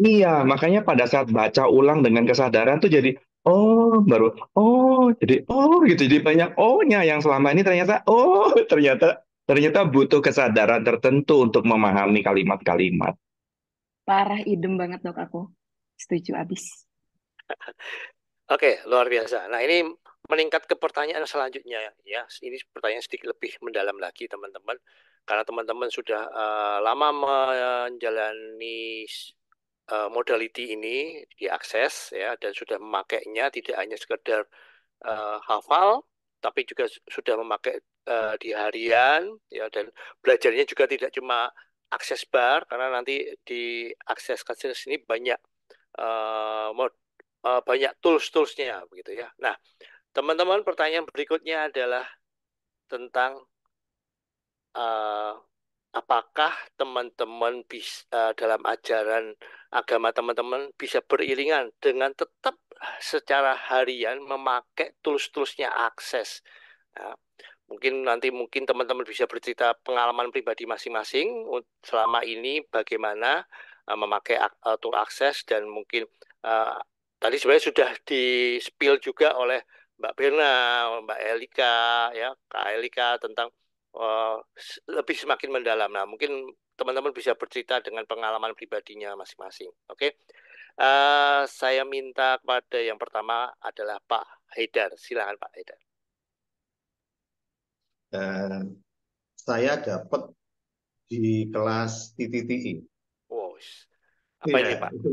D: iya, makanya pada saat baca ulang dengan kesadaran tuh jadi, Oh, baru. Oh, jadi gitu. Jadi banyak ohnya yang selama ini ternyata ternyata ternyata butuh kesadaran tertentu untuk memahami kalimat-kalimat.
G: Parah idem banget dok aku. Setuju abis.
B: Oke, luar biasa. Nah, ini meningkat ke pertanyaan selanjutnya ya. Ini pertanyaan sedikit lebih mendalam lagi teman-teman. Karena teman-teman sudah lama menjalani modality ini diakses ya dan sudah memakainya tidak hanya sekedar hafal tapi juga sudah memakai di harian ya dan belajarnya juga tidak cuma akses bar karena nanti di akses ini banyak banyak tools-toolsnya begitu ya. Nah, teman-teman pertanyaan berikutnya adalah tentang eh, apakah teman-teman bisa dalam ajaran agama teman-teman bisa beriringan dengan tetap secara harian memakai tools-toolsnya akses. Nah, mungkin teman-teman bisa bercerita pengalaman pribadi masing-masing selama ini bagaimana memakai tool akses dan mungkin uh, tadi sebenarnya sudah di-spill juga oleh Mbak Berna, Mbak Elika, ya Kak Elika tentang lebih semakin mendalam. Nah, mungkin teman-teman bisa bercerita dengan pengalaman pribadinya masing-masing. Oke, saya minta kepada yang pertama adalah Pak Haidar. Silakan Pak Haidar.
E: Saya dapat di kelas TTTI.
B: Wow, apa
E: Iya,
B: ini Pak?
E: itu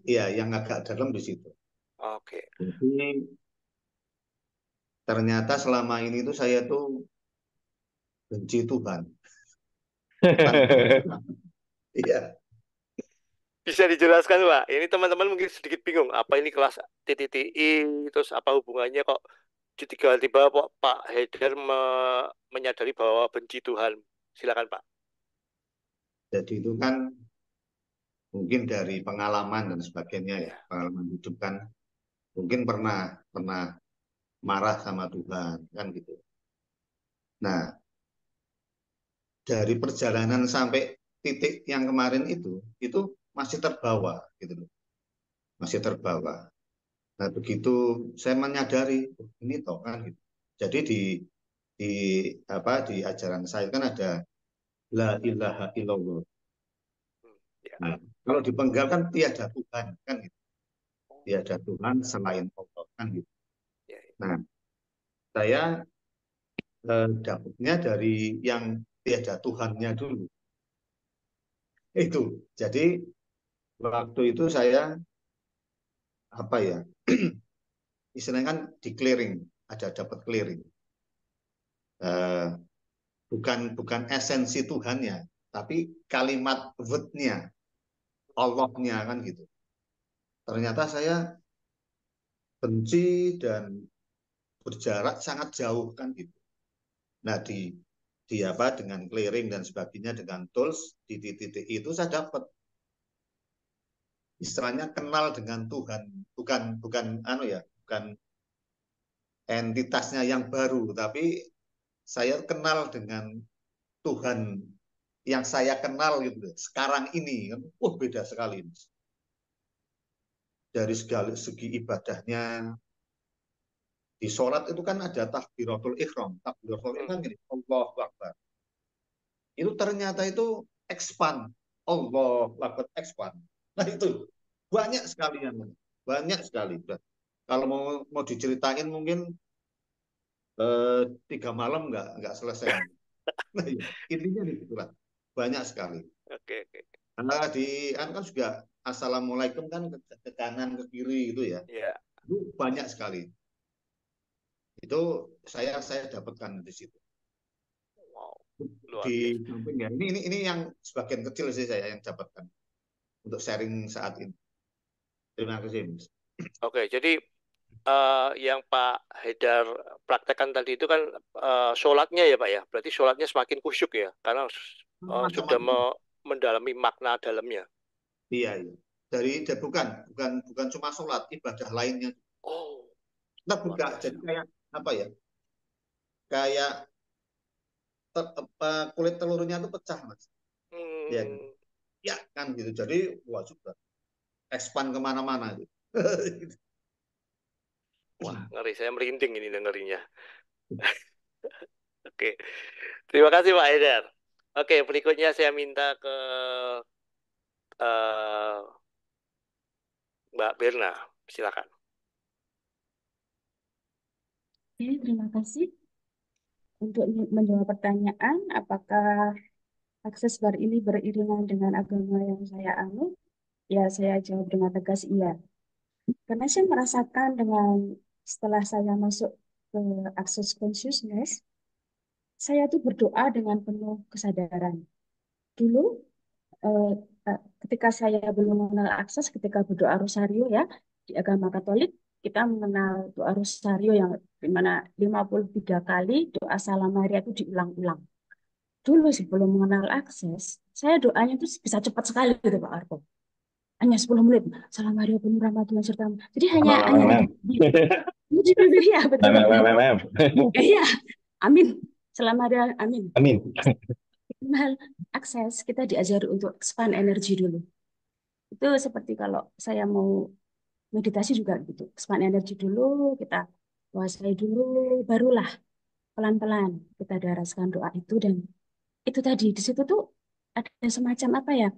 E: yang agak dalam di situ.
B: Oke.
E: Jadi ternyata selama ini tuh saya tuh benci Tuhan. Iya,
B: Bisa dijelaskan Pak? Ini teman-teman mungkin sedikit bingung. Apa ini kelas TTTI? Terus apa hubungannya kok tiba-tiba Pak Haidar menyadari bahwa benci Tuhan? Silakan Pak.
E: jadi itu kan mungkin dari pengalaman dan sebagainya ya,
B: Ya.
E: pengalaman hidup kan mungkin pernah marah sama Tuhan kan gitu. Nah, dari perjalanan sampai titik yang kemarin itu masih terbawa gitu loh, masih terbawa. Nah, begitu saya menyadari ini toh kan gitu. Jadi di di ajaran saya kan ada la ilaha illallah.
B: Ya.
E: Nah, kalau dipenggal kan tiada Tuhan kan gitu. Tiada Tuhan selain Allah kan gitu.
B: Ya.
E: Nah, saya dapatnya dari yang tiada Tuhannya dulu. Itu. Jadi waktu itu saya apa ya? Istilahnya kan di clearing, ada dapat clearing. Eh, bukan esensi Tuhannya, tapi kalimat wordnya, Allahnya kan gitu. Ternyata saya benci dan berjarak sangat jauh kan gitu. Nah di apa dengan clearing dan sebagainya dengan tools di titik itu saya dapat istilahnya kenal dengan Tuhan, bukan bukan entitasnya yang baru, tapi saya kenal dengan Tuhan yang saya kenal gitu sekarang ini kan, beda sekali dari segala segi ibadahnya. Di sholat itu kan ada takbiratul ikhram, takbiratul ikhram kan gini, Allahu Akbar. Itu ternyata itu expand, Allahu Akbar expand. Nah itu banyak sekali yang banyak sekali. Kalau mau diceritain mungkin 3 malam nggak selesai. Nah, iya. Intinya di situ lah. Banyak sekali.
B: Oke.
E: Karena kan juga assalamualaikum kan ke kanan ke kiri itu ya.
B: Ya.
E: Itu banyak sekali. Itu saya dapatkan di situ.
B: Wow. Luar
E: Di
B: biasa.
E: samping ya. Ini yang sebagian kecil sih saya yang dapatkan untuk sharing saat ini. Terima kasih, Mas.
B: Oke, jadi yang Pak Haidar praktekkan tadi itu kan sholatnya ya Pak ya. Berarti sholatnya semakin khusyuk ya, karena sudah
E: Macam-macam.
B: mendalami makna dalamnya.
E: Iya, iya. Bukan cuma sholat, ibadah lainnya.
B: Oh,
E: Kita
B: luar
E: buka
B: biasa.
E: jadi kayak apa ya? Kayak kulit telurnya itu pecah, Mas. Ya, ya kan gitu. Jadi wah juga expand kemana-mana gitu.
B: Wah, ngeri. Saya merinding ini dengerinnya. Oke. Terima kasih Pak Haidar. Oke, berikutnya saya minta ke eh, Mbak Berna. Silakan.
C: Oke, terima kasih. Untuk menjawab pertanyaan, apakah akses bar ini beriringan dengan agama yang saya anut? Ya, saya jawab dengan tegas iya. Karena saya merasakan setelah saya masuk ke Access Consciousness, saya tuh berdoa dengan penuh kesadaran. Dulu, eh, ketika saya belum mengenal akses, ketika berdoa rosario ya, di agama Katolik, kita mengenal doa rosario yang dimana 53 kali doa Salam Maria itu diulang-ulang. Dulu sebelum mengenal akses, saya doanya itu bisa cepat sekali gitu Pak Arto. Hanya 10 menit. Salam Maria penuh rahmat Tuhan sertamu. Jadi hanya
D: Mem.
C: iya betul.
D: Mem.
C: Iya, amin. Selamat Maria, amin.
D: Amin.
C: Hal akses kita diajari untuk expand energi dulu. Itu seperti kalau saya mau meditasi juga gitu. Expand energi dulu, kita kuasai dulu, barulah pelan-pelan kita daraskan doa itu dan itu tadi di situ tuh ada semacam apa ya?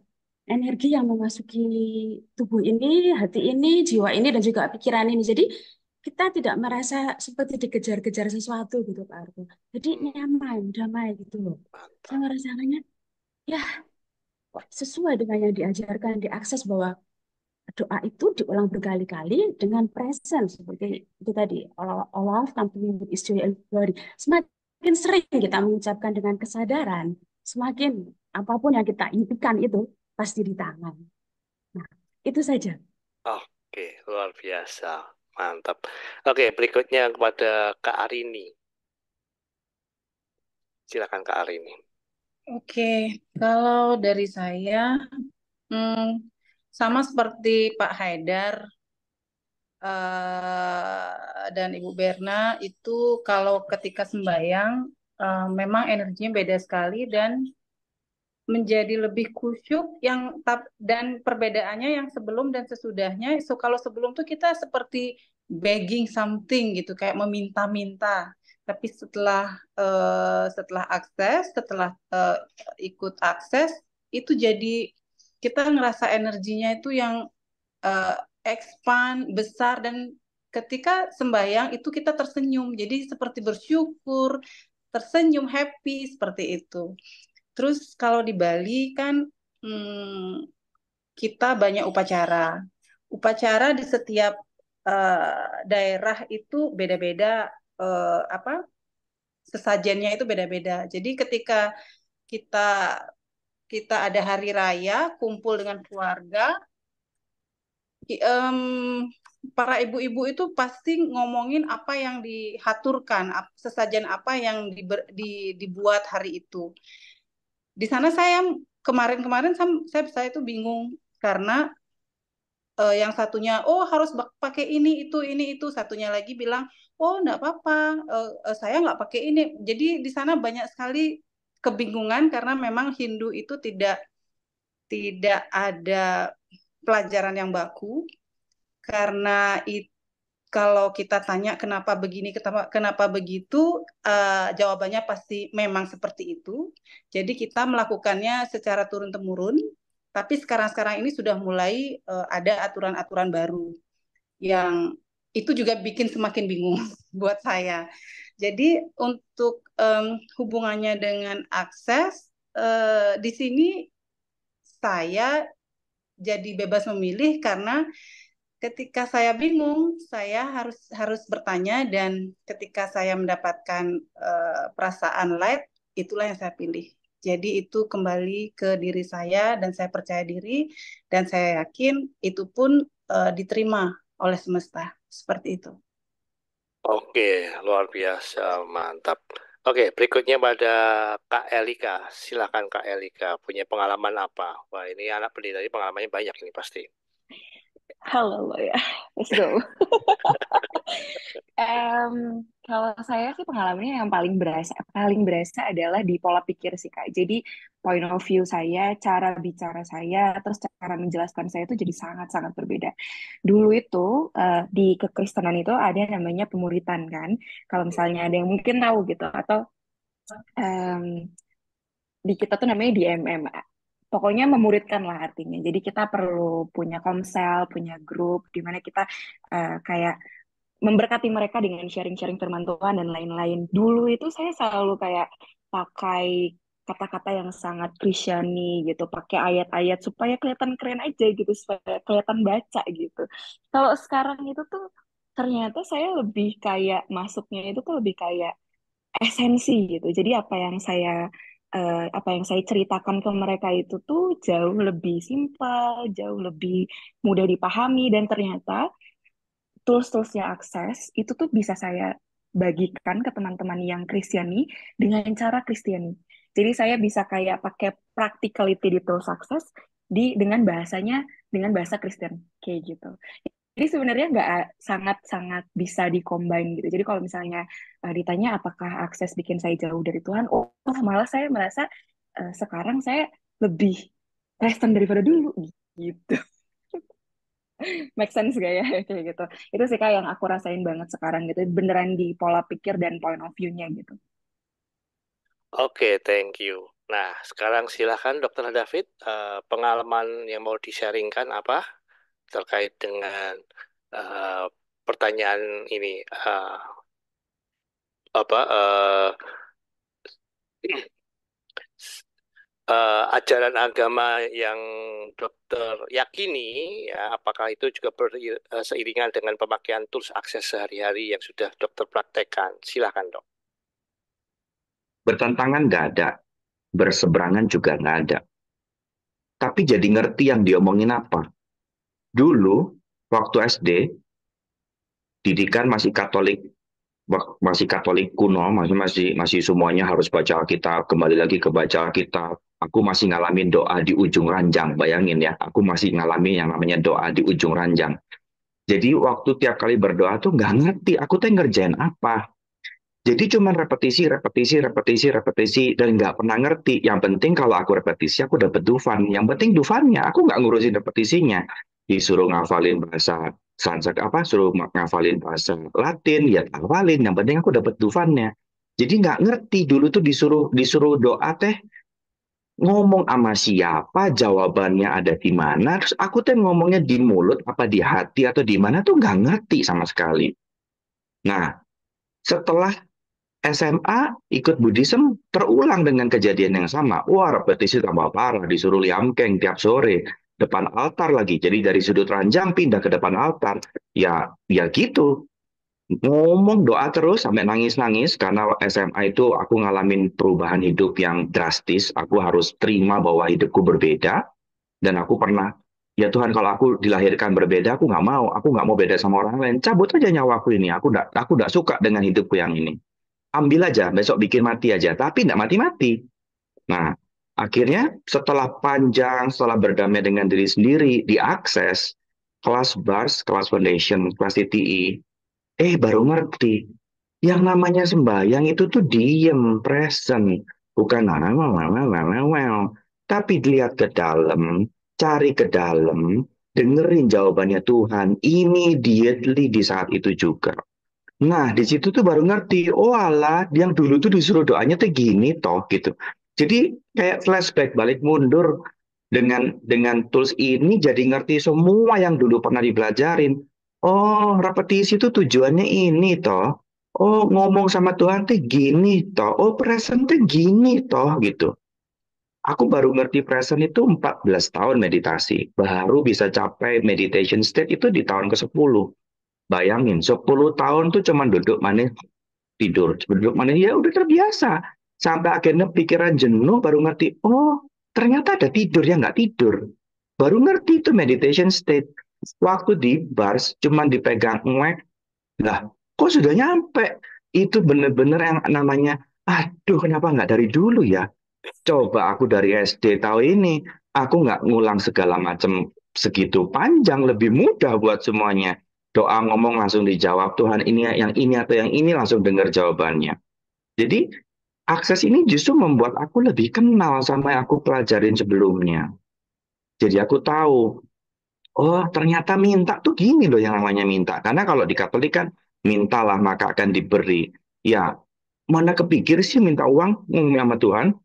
C: Energi yang memasuki tubuh ini, hati ini, jiwa ini dan juga pikiran ini. Jadi kita tidak merasa seperti dikejar-kejar sesuatu gitu Pak Arto. Jadi nyaman, damai gitu loh. Saya
B: Mantap.
C: ngerasakannya ya sesuai dengan yang diajarkan diakses bahwa doa itu diulang berkali-kali dengan presence seperti itu tadi Allah come to me with His joy and glory. Semakin sering kita mengucapkan dengan kesadaran, semakin apapun yang kita impikan itu pasti di tangan. Nah, itu saja.
B: Oke, luar biasa. Mantap. Oke, berikutnya kepada Kak Arini. Silakan Kak Arini.
F: Oke, kalau dari saya, sama seperti Pak Haidar dan Ibu Berna, itu kalau ketika sembahyang, memang energinya beda sekali dan menjadi lebih khusyuk dan perbedaannya yang sebelum dan sesudahnya. So kalau sebelum tuh kita seperti begging something gitu, kayak meminta-minta. Tapi setelah akses, setelah ikut akses, itu jadi kita ngerasa energinya itu yang uh, expand besar dan ketika sembahyang itu kita tersenyum. Jadi seperti bersyukur, tersenyum, happy seperti itu. Terus kalau di Bali kan kita banyak upacara. Upacara di setiap daerah itu beda-beda sesajennya itu beda-beda. Jadi ketika kita kita ada hari raya, kumpul dengan keluarga, para ibu-ibu itu pasti ngomongin apa yang dihaturkan, sesajen apa yang dibuat hari itu. Di sana saya kemarin-kemarin saya itu bingung karena yang satunya harus pakai ini itu, satunya lagi bilang enggak apa-apa, saya nggak pakai ini. Jadi di sana banyak sekali kebingungan karena memang Hindu itu tidak ada pelajaran yang baku karena kalau kita tanya kenapa begini, kenapa begitu, jawabannya pasti memang seperti itu. Jadi kita melakukannya secara turun-temurun, tapi sekarang-sekarang ini sudah mulai ada aturan-aturan baru yang itu juga bikin semakin bingung buat saya. Jadi untuk hubungannya dengan akses, di sini saya jadi bebas memilih karena ketika saya bingung, saya harus bertanya dan ketika saya mendapatkan perasaan light, itulah yang saya pilih. Jadi itu kembali ke diri saya dan saya percaya diri dan saya yakin itu pun diterima oleh semesta. Seperti itu.
B: Oke, luar biasa, mantap. Oke, berikutnya pada Kak Elika. Silakan Kak Elika, punya pengalaman apa? Wah, ini anak pendidik tadi pengalamannya banyak ini pasti.
G: Halo ya, let's go. Kalau saya sih pengalamannya yang paling berasa adalah di pola pikir sih Kak. Jadi
H: point of view saya, cara bicara saya, terus cara menjelaskan saya itu jadi sangat-sangat berbeda. Dulu itu di kekristenan itu ada yang namanya pemuritan kan. Kalau misalnya ada yang mungkin tahu gitu, atau em, di kita tuh namanya DMM. Pokoknya memuridkan lah artinya. Jadi kita perlu punya komsel, punya grup, di mana kita kayak memberkati mereka dengan sharing-sharing firman Tuhan dan lain-lain. Dulu itu saya selalu kayak pakai kata-kata yang sangat Kristiani gitu, pakai ayat-ayat supaya kelihatan keren aja gitu, supaya kelihatan baca gitu. Kalau sekarang itu tuh ternyata saya lebih kayak masuknya itu tuh lebih kayak esensi gitu. Jadi apa yang saya ceritakan ke mereka itu tuh jauh lebih simpel, jauh lebih mudah dipahami dan ternyata tools-toolsnya akses itu tuh bisa saya bagikan ke teman-teman yang Kristiani dengan cara Kristiani. Jadi saya bisa kayak pakai practicality di tools akses dengan bahasanya dengan bahasa Kristen kayak gitu. Jadi sebenarnya nggak sangat-sangat bisa dikombin gitu. Jadi kalau misalnya ditanya apakah akses bikin saya jauh dari Tuhan, oh malah saya merasa sekarang saya lebih Kristen daripada dulu gitu. Make sense gak ya kayak gitu. Itu sih kak yang aku rasain banget sekarang gitu. Beneran di pola pikir dan point of view-nya gitu.
B: Oke, thank you. Nah, sekarang silakan Dr. David, pengalaman yang mau di-sharingkan apa terkait dengan eh, pertanyaan ini, apa ajaran agama yang dokter yakini, ya, apakah itu juga seiringan dengan pemakaian tools akses sehari-hari yang sudah dokter praktekkan? Silakan, Dok.
D: Bertentangan nggak ada, berseberangan juga nggak ada. Tapi jadi ngerti yang diomongin apa. Dulu, waktu SD, didikan masih Katolik kuno, masih semuanya harus baca Alkitab, kembali lagi ke baca Alkitab. Aku masih ngalamin doa di ujung ranjang, bayangin ya, aku masih ngalamin yang namanya doa di ujung ranjang. Jadi waktu tiap kali berdoa tuh nggak ngerti, aku tuh ngerjain apa. Jadi cuma repetisi, dan nggak pernah ngerti. Yang penting kalau aku repetisi, aku dapat dufan. Yang penting dufannya, aku nggak ngurusin repetisinya. Disuruh ngafalin bahasa suruh ngafalin bahasa Latin, ya hafalin. Yang penting aku dapat dufannya. Jadi nggak ngerti dulu tuh disuruh doa teh ngomong sama siapa, jawabannya ada di mana. Terus aku teh ngomongnya di mulut apa di hati atau di mana tuh nggak ngerti sama sekali. Nah, setelah SMA ikut Buddhism terulang dengan kejadian yang sama. Wah, repetisi tambah parah, disuruh liamkeng tiap sore depan altar lagi. Jadi dari sudut ranjang pindah ke depan altar. Ya gitu. Ngomong doa terus sampai nangis-nangis karena SMA itu aku ngalamin perubahan hidup yang drastis. Aku harus terima bahwa hidupku berbeda dan aku pernah ya Tuhan kalau aku dilahirkan berbeda aku nggak mau. Aku nggak mau beda sama orang lain. Cabut aja nyawaku ini. Aku nggak suka dengan hidupku yang ini. Ambil aja, besok bikin mati aja, tapi nggak mati-mati. Nah, akhirnya setelah berdamai dengan diri sendiri, diakses kelas BARS, kelas Foundation, kelas TTI, baru ngerti. Yang namanya sembahyang itu tuh diem, present, bukan tapi dilihat ke dalam, cari ke dalam, dengerin jawabannya Tuhan, immediately di saat itu juga. Nah, di situ tuh baru ngerti, oh alah, yang dulu tuh disuruh doanya tuh gini toh gitu. Jadi kayak flashback balik mundur dengan tools ini jadi ngerti semua yang dulu pernah dipelajarin. Oh, repetisi itu tujuannya ini toh. Oh, ngomong sama Tuhan tuh gini toh. Oh, present tuh gini toh gitu. Aku baru ngerti present itu 14 tahun meditasi. Baru bisa capai meditation state itu di tahun ke-10. Bayangin, 10 tahun tuh cuman duduk manis tidur. Duduk manis ya udah terbiasa. Sampai akhirnya pikiran jenuh baru ngerti, oh ternyata ada tidur yang nggak tidur. Baru ngerti itu meditation state. Waktu di bars cuman dipegang ngek, lah kok sudah nyampe? Itu bener-bener yang namanya, aduh kenapa nggak dari dulu ya? Coba aku dari SD tahu ini, aku nggak ngulang segala macam segitu panjang, lebih mudah buat semuanya. Doa ngomong langsung dijawab, Tuhan ini yang ini atau yang ini langsung dengar jawabannya. Jadi akses ini justru membuat aku lebih kenal sama yang aku pelajarin sebelumnya. Jadi aku tahu, oh ternyata minta tuh gini loh yang namanya minta. Karena kalau di Katolik kan, mintalah maka akan diberi. Ya, mana kepikir sih minta uang sama Tuhan?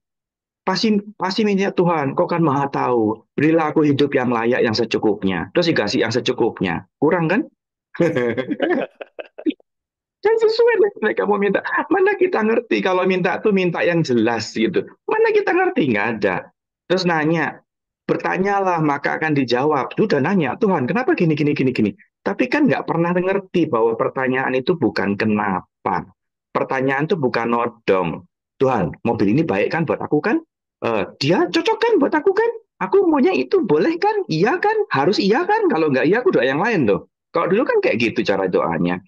D: Pasti pasti minta Tuhan, kau kan maha tahu. Berilah aku hidup yang layak, yang secukupnya. Terus dikasih yang secukupnya. Kurang kan? Dan sesuai dengan mereka mau minta. Mana kita ngerti kalau minta tuh minta yang jelas gitu. Mana kita ngerti? Nggak ada. Terus nanya, bertanyalah maka akan dijawab. Sudah nanya, Tuhan kenapa gini, gini, gini, gini. Tapi kan nggak pernah ngerti bahwa pertanyaan itu bukan kenapa. Pertanyaan itu bukan nodong. Tuhan, mobil ini baik kan buat aku kan? Dia cocok kan buat aku kan? Aku maunya itu boleh kan? Iya kan? Harus iya kan? Kalau nggak iya aku doa yang lain loh. Kalau dulu kan kayak gitu cara doanya.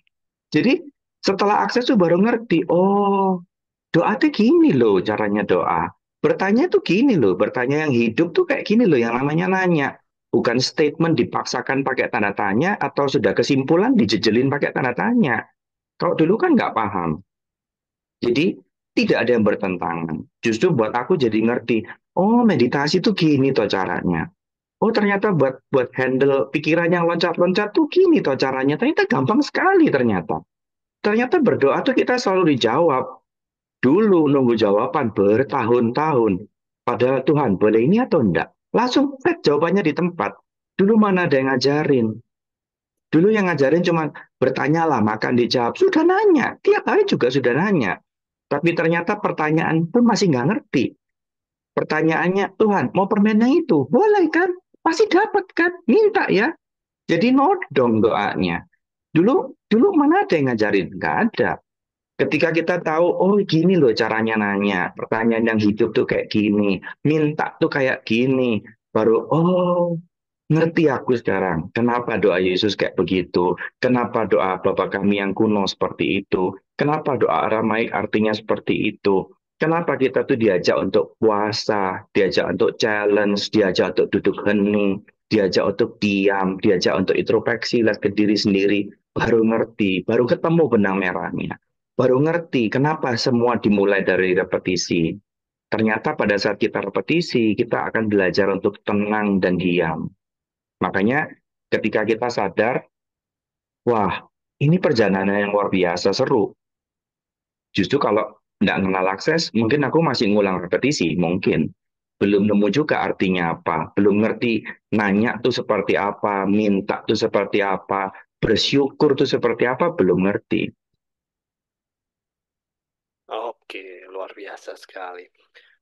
D: Jadi setelah akses tuh baru ngerti, oh doa tuh gini loh caranya doa. Bertanya tuh gini loh, bertanya yang hidup tuh kayak gini loh yang namanya nanya. Bukan statement dipaksakan pakai tanda tanya atau sudah kesimpulan dijejelin pakai tanda tanya. Kalau dulu kan nggak paham. Jadi tidak ada yang bertentangan. Justru buat aku jadi ngerti, oh meditasi tuh gini toh caranya. Oh ternyata buat buat handle pikiran yang loncat-loncat tuh gini toh caranya. Ternyata gampang sekali ternyata. Ternyata berdoa tuh kita selalu dijawab. Dulu nunggu jawaban bertahun-tahun. Padahal Tuhan boleh ini atau enggak? Langsung jawabannya di tempat. Dulu mana ada yang ngajarin? Dulu yang ngajarin cuma bertanyalah, makan dijawab. Sudah nanya, tiap hari juga sudah nanya. Tapi ternyata pertanyaan pun masih nggak ngerti. Pertanyaannya, Tuhan mau permennya itu? Boleh kan? Pasti dapat kan? Minta ya. Jadi nodong doanya. Dulu dulu mana ada yang ngajarin? Nggak ada. Ketika kita tahu, oh gini loh caranya nanya, pertanyaan yang hidup tuh kayak gini, minta tuh kayak gini, baru oh ngerti aku sekarang. Kenapa doa Yesus kayak begitu? Kenapa doa Bapa kami yang kuno seperti itu? Kenapa doa Aramaik artinya seperti itu? Kenapa kita tuh diajak untuk puasa, diajak untuk challenge, diajak untuk duduk hening, diajak untuk diam, diajak untuk introspeksi, lihat ke diri sendiri, baru ngerti, baru ketemu benang merahnya. Baru ngerti kenapa semua dimulai dari repetisi. Ternyata pada saat kita repetisi, kita akan belajar untuk tenang dan diam. Makanya ketika kita sadar, wah ini perjalanan yang luar biasa seru. Justru kalau nggak kenal akses, mungkin aku masih ngulang repetisi, mungkin. Belum nemu juga artinya apa, belum ngerti nanya tuh seperti apa, minta tuh seperti apa, bersyukur tuh seperti apa, belum ngerti.
B: Oke, luar biasa sekali.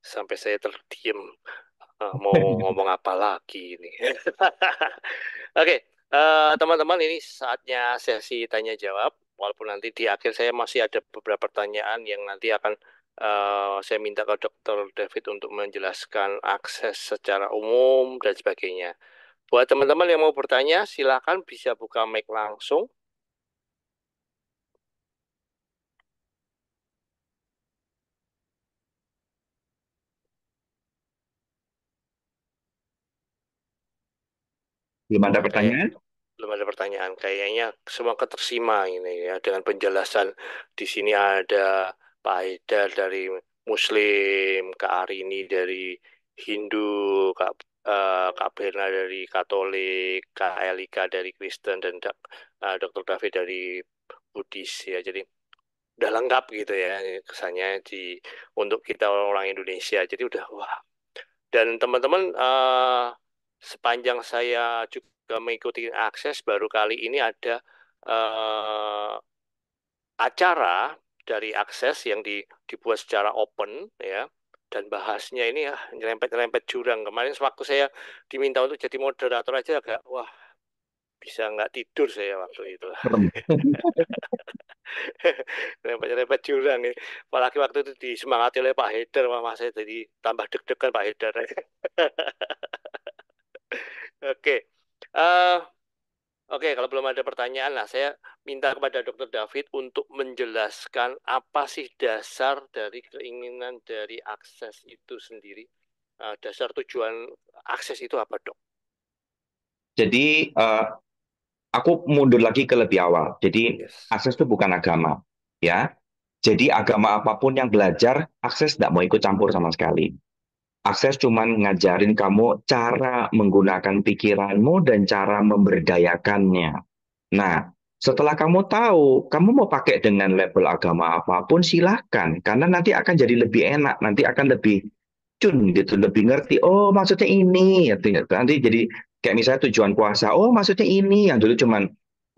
B: Sampai saya terdiam. Mau ngomong apa lagi ini? Oke, teman-teman, ini saatnya sesi tanya jawab. Walaupun nanti di akhir saya masih ada beberapa pertanyaan yang nanti akan saya minta ke Dr. David untuk menjelaskan akses secara umum dan sebagainya. Buat teman-teman yang mau bertanya, silakan bisa buka mic langsung.
D: Belum ada
B: Kayak
D: pertanyaan?
B: belum ada pertanyaan. Kayaknya semua ketersima ini ya dengan penjelasan. Di sini ada Pak Haidar dari Muslim, Kak Arini dari Hindu, Kak Berna dari Katolik, Kak Elika dari Kristen, dan Dr. David dari Buddhis ya. Jadi udah lengkap gitu ya kesannya untuk kita orang Indonesia. Jadi udah wah. Dan teman-teman, sepanjang saya juga mengikuti akses, baru kali ini ada eh, acara dari akses yang dibuat secara open ya. Dan bahasnya ini ya nyerempet-nyerempet jurang. Kemarin sewaktu saya diminta untuk jadi moderator aja agak wah bisa nggak tidur saya waktu itu.
D: Serem.
B: Nyerempet-nyerempet jurang nih. Apalagi waktu itu disemangati oleh Pak Haidar, mama saya jadi tambah deg-degan Pak Haidar. Oke. eh Oke, kalau belum ada pertanyaan, nah saya minta kepada Dokter David untuk menjelaskan apa sih dasar dari keinginan dari akses itu sendiri. Dasar tujuan akses itu apa, Dok?
D: Jadi aku mundur lagi ke lebih awal. Jadi
B: Yes.
D: akses itu bukan agama, ya. Jadi agama apapun yang belajar, akses tidak mau ikut campur sama sekali. Akses cuman ngajarin kamu cara menggunakan pikiranmu dan cara memberdayakannya. Nah, setelah kamu tahu, kamu mau pakai dengan label agama apapun, silahkan. Karena nanti akan jadi lebih enak, nanti akan lebih cun gitu, lebih ngerti. Oh, maksudnya ini. Nanti jadi kayak misalnya tujuan puasa. Oh, maksudnya ini. Yang dulu cuman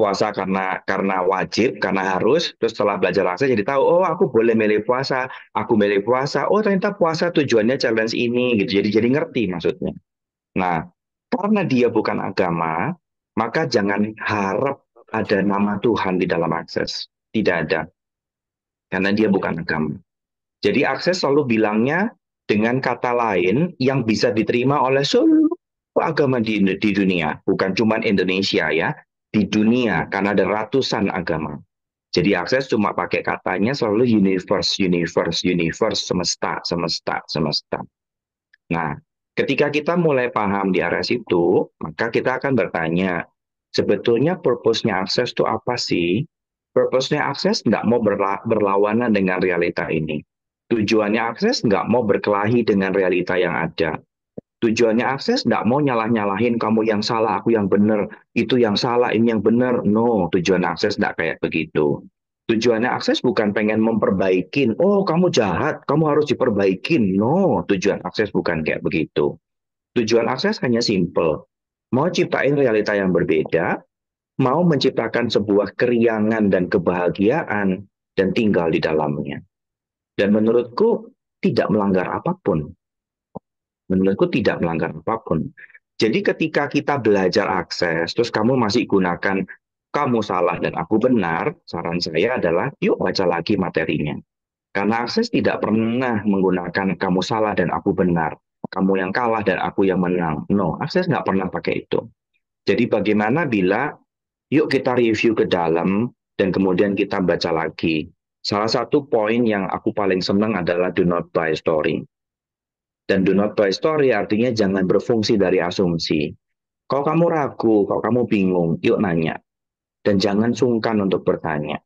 D: puasa karena wajib, karena harus. Terus setelah belajar akses jadi tahu, oh aku boleh milih puasa. Aku milih puasa. Oh, ternyata puasa tujuannya challenge ini gitu. Jadi ngerti maksudnya. Nah, karena dia bukan agama, maka jangan harap ada nama Tuhan di dalam akses. Tidak ada, karena dia bukan agama. Jadi akses selalu bilangnya dengan kata lain yang bisa diterima oleh seluruh agama di dunia. Bukan cuma Indonesia ya, di dunia, karena ada ratusan agama. Jadi akses cuma pakai katanya selalu universe, universe, universe, semesta, semesta, semesta. Nah, ketika kita mulai paham di area situ, maka kita akan bertanya, sebetulnya purpose-nya akses itu apa sih? Purpose-nya akses nggak mau berlawanan dengan realita ini. Tujuannya akses nggak mau berkelahi dengan realita yang ada. Tujuannya akses nggak mau nyalah-nyalahin kamu yang salah, aku yang benar, itu yang salah, ini yang benar. No, tujuan akses nggak kayak begitu. Tujuannya akses bukan pengen memperbaikin, oh kamu jahat, kamu harus diperbaikin. No, tujuan akses bukan kayak begitu. Tujuan akses hanya simple. Mau ciptain realita yang berbeda, mau menciptakan sebuah keriangan dan kebahagiaan, dan tinggal di dalamnya. Dan menurutku tidak melanggar apapun. Menurutku tidak melanggar apapun. Jadi ketika kita belajar akses, terus kamu masih gunakan kamu salah dan aku benar, saran saya adalah yuk baca lagi materinya. Karena akses tidak pernah menggunakan kamu salah dan aku benar. Kamu yang kalah dan aku yang menang. No, akses nggak pernah pakai itu. Jadi bagaimana bila yuk kita review ke dalam dan kemudian kita baca lagi. Salah satu poin yang aku paling senang adalah do not buy story. Dan do not buy story artinya jangan berfungsi dari asumsi. Kalau kamu ragu, kalau kamu bingung, yuk nanya. Dan jangan sungkan untuk bertanya.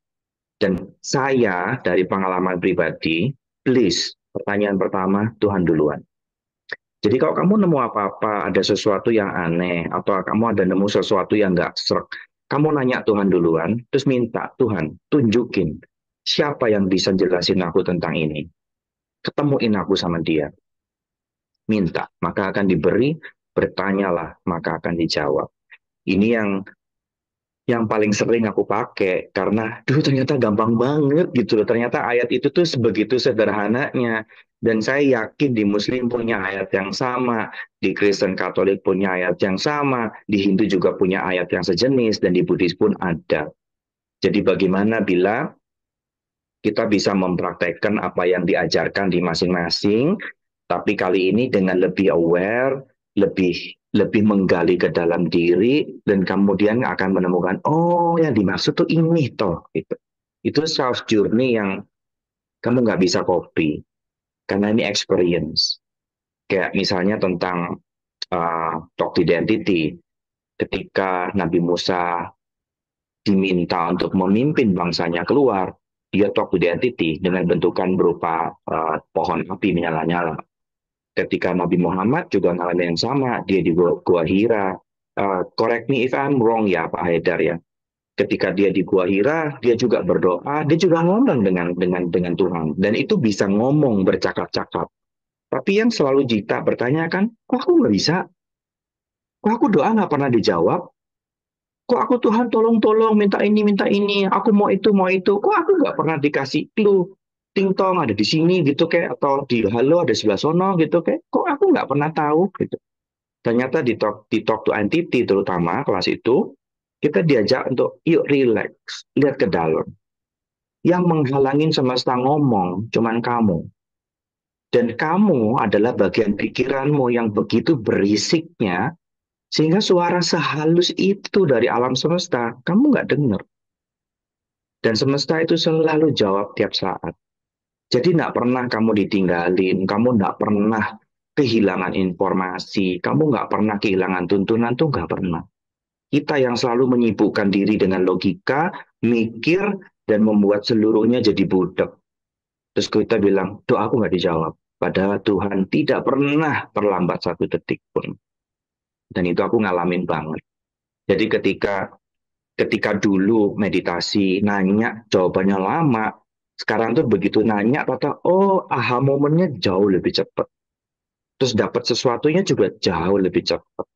D: Dan saya dari pengalaman pribadi, please, pertanyaan pertama, Tuhan duluan. Jadi kalau kamu nemu apa-apa, ada sesuatu yang aneh, atau kamu ada nemu sesuatu yang nggak serk, kamu nanya Tuhan duluan, terus minta, Tuhan, tunjukin siapa yang bisa jelasin aku tentang ini. Ketemuin aku sama dia. Minta, maka akan diberi, bertanyalah, maka akan dijawab. Ini yang paling sering aku pakai, karena ternyata gampang banget gitu loh. Ternyata ayat itu tuh sebegitu sederhananya. Dan saya yakin di Muslim punya ayat yang sama, di Kristen Katolik punya ayat yang sama, di Hindu juga punya ayat yang sejenis, dan di Buddhis pun ada. Jadi bagaimana bila kita bisa mempraktekkan apa yang diajarkan di masing-masing, tapi kali ini dengan lebih aware, lebih menggali ke dalam diri, dan kemudian akan menemukan, oh yang dimaksud tuh ini toh. Itu self journey yang kamu nggak bisa copy, karena ini experience. Kayak misalnya tentang talk identity, ketika Nabi Musa diminta untuk memimpin bangsanya keluar, dia talk identity dengan bentukan berupa pohon api menyala-nyala. Ketika Nabi Muhammad juga ngalamin yang sama, dia di Gua Hira. Correct me if I'm wrong ya Pak Haidar ya. Ketika dia di Gua Hira, dia juga berdoa, dia juga ngomong dengan Tuhan, dan itu bisa ngomong bercakap-cakap. Tapi yang selalu Jita bertanya kan, kok aku nggak bisa? Kok aku doa nggak pernah dijawab? Kok aku Tuhan tolong-tolong minta ini, aku mau itu, kok aku nggak pernah dikasih clue? Ting-tong ada di sini gitu kayak, atau di halo ada sebelah sono gitu kayak, kok aku nggak pernah tahu gitu. Ternyata di talk to entity terutama kelas itu, kita diajak untuk yuk relax, lihat ke dalam. Yang menghalangin semesta ngomong cuman kamu. Dan kamu adalah bagian pikiranmu yang begitu berisiknya, sehingga suara sehalus itu dari alam semesta, kamu nggak dengar. Dan semesta itu selalu jawab tiap saat. Jadi nggak pernah kamu ditinggalin, kamu nggak pernah kehilangan informasi, kamu nggak pernah kehilangan tuntunan, tuh nggak pernah. Kita yang selalu menyibukkan diri dengan logika, mikir, dan membuat seluruhnya jadi budak. Terus kita bilang, doaku nggak dijawab. Padahal Tuhan tidak pernah terlambat satu detik pun. Dan itu aku ngalamin banget. Jadi ketika dulu meditasi nanya jawabannya lama, sekarang tuh begitu nanya kata oh aha momennya jauh lebih cepat. Terus dapat sesuatunya juga jauh lebih cepat.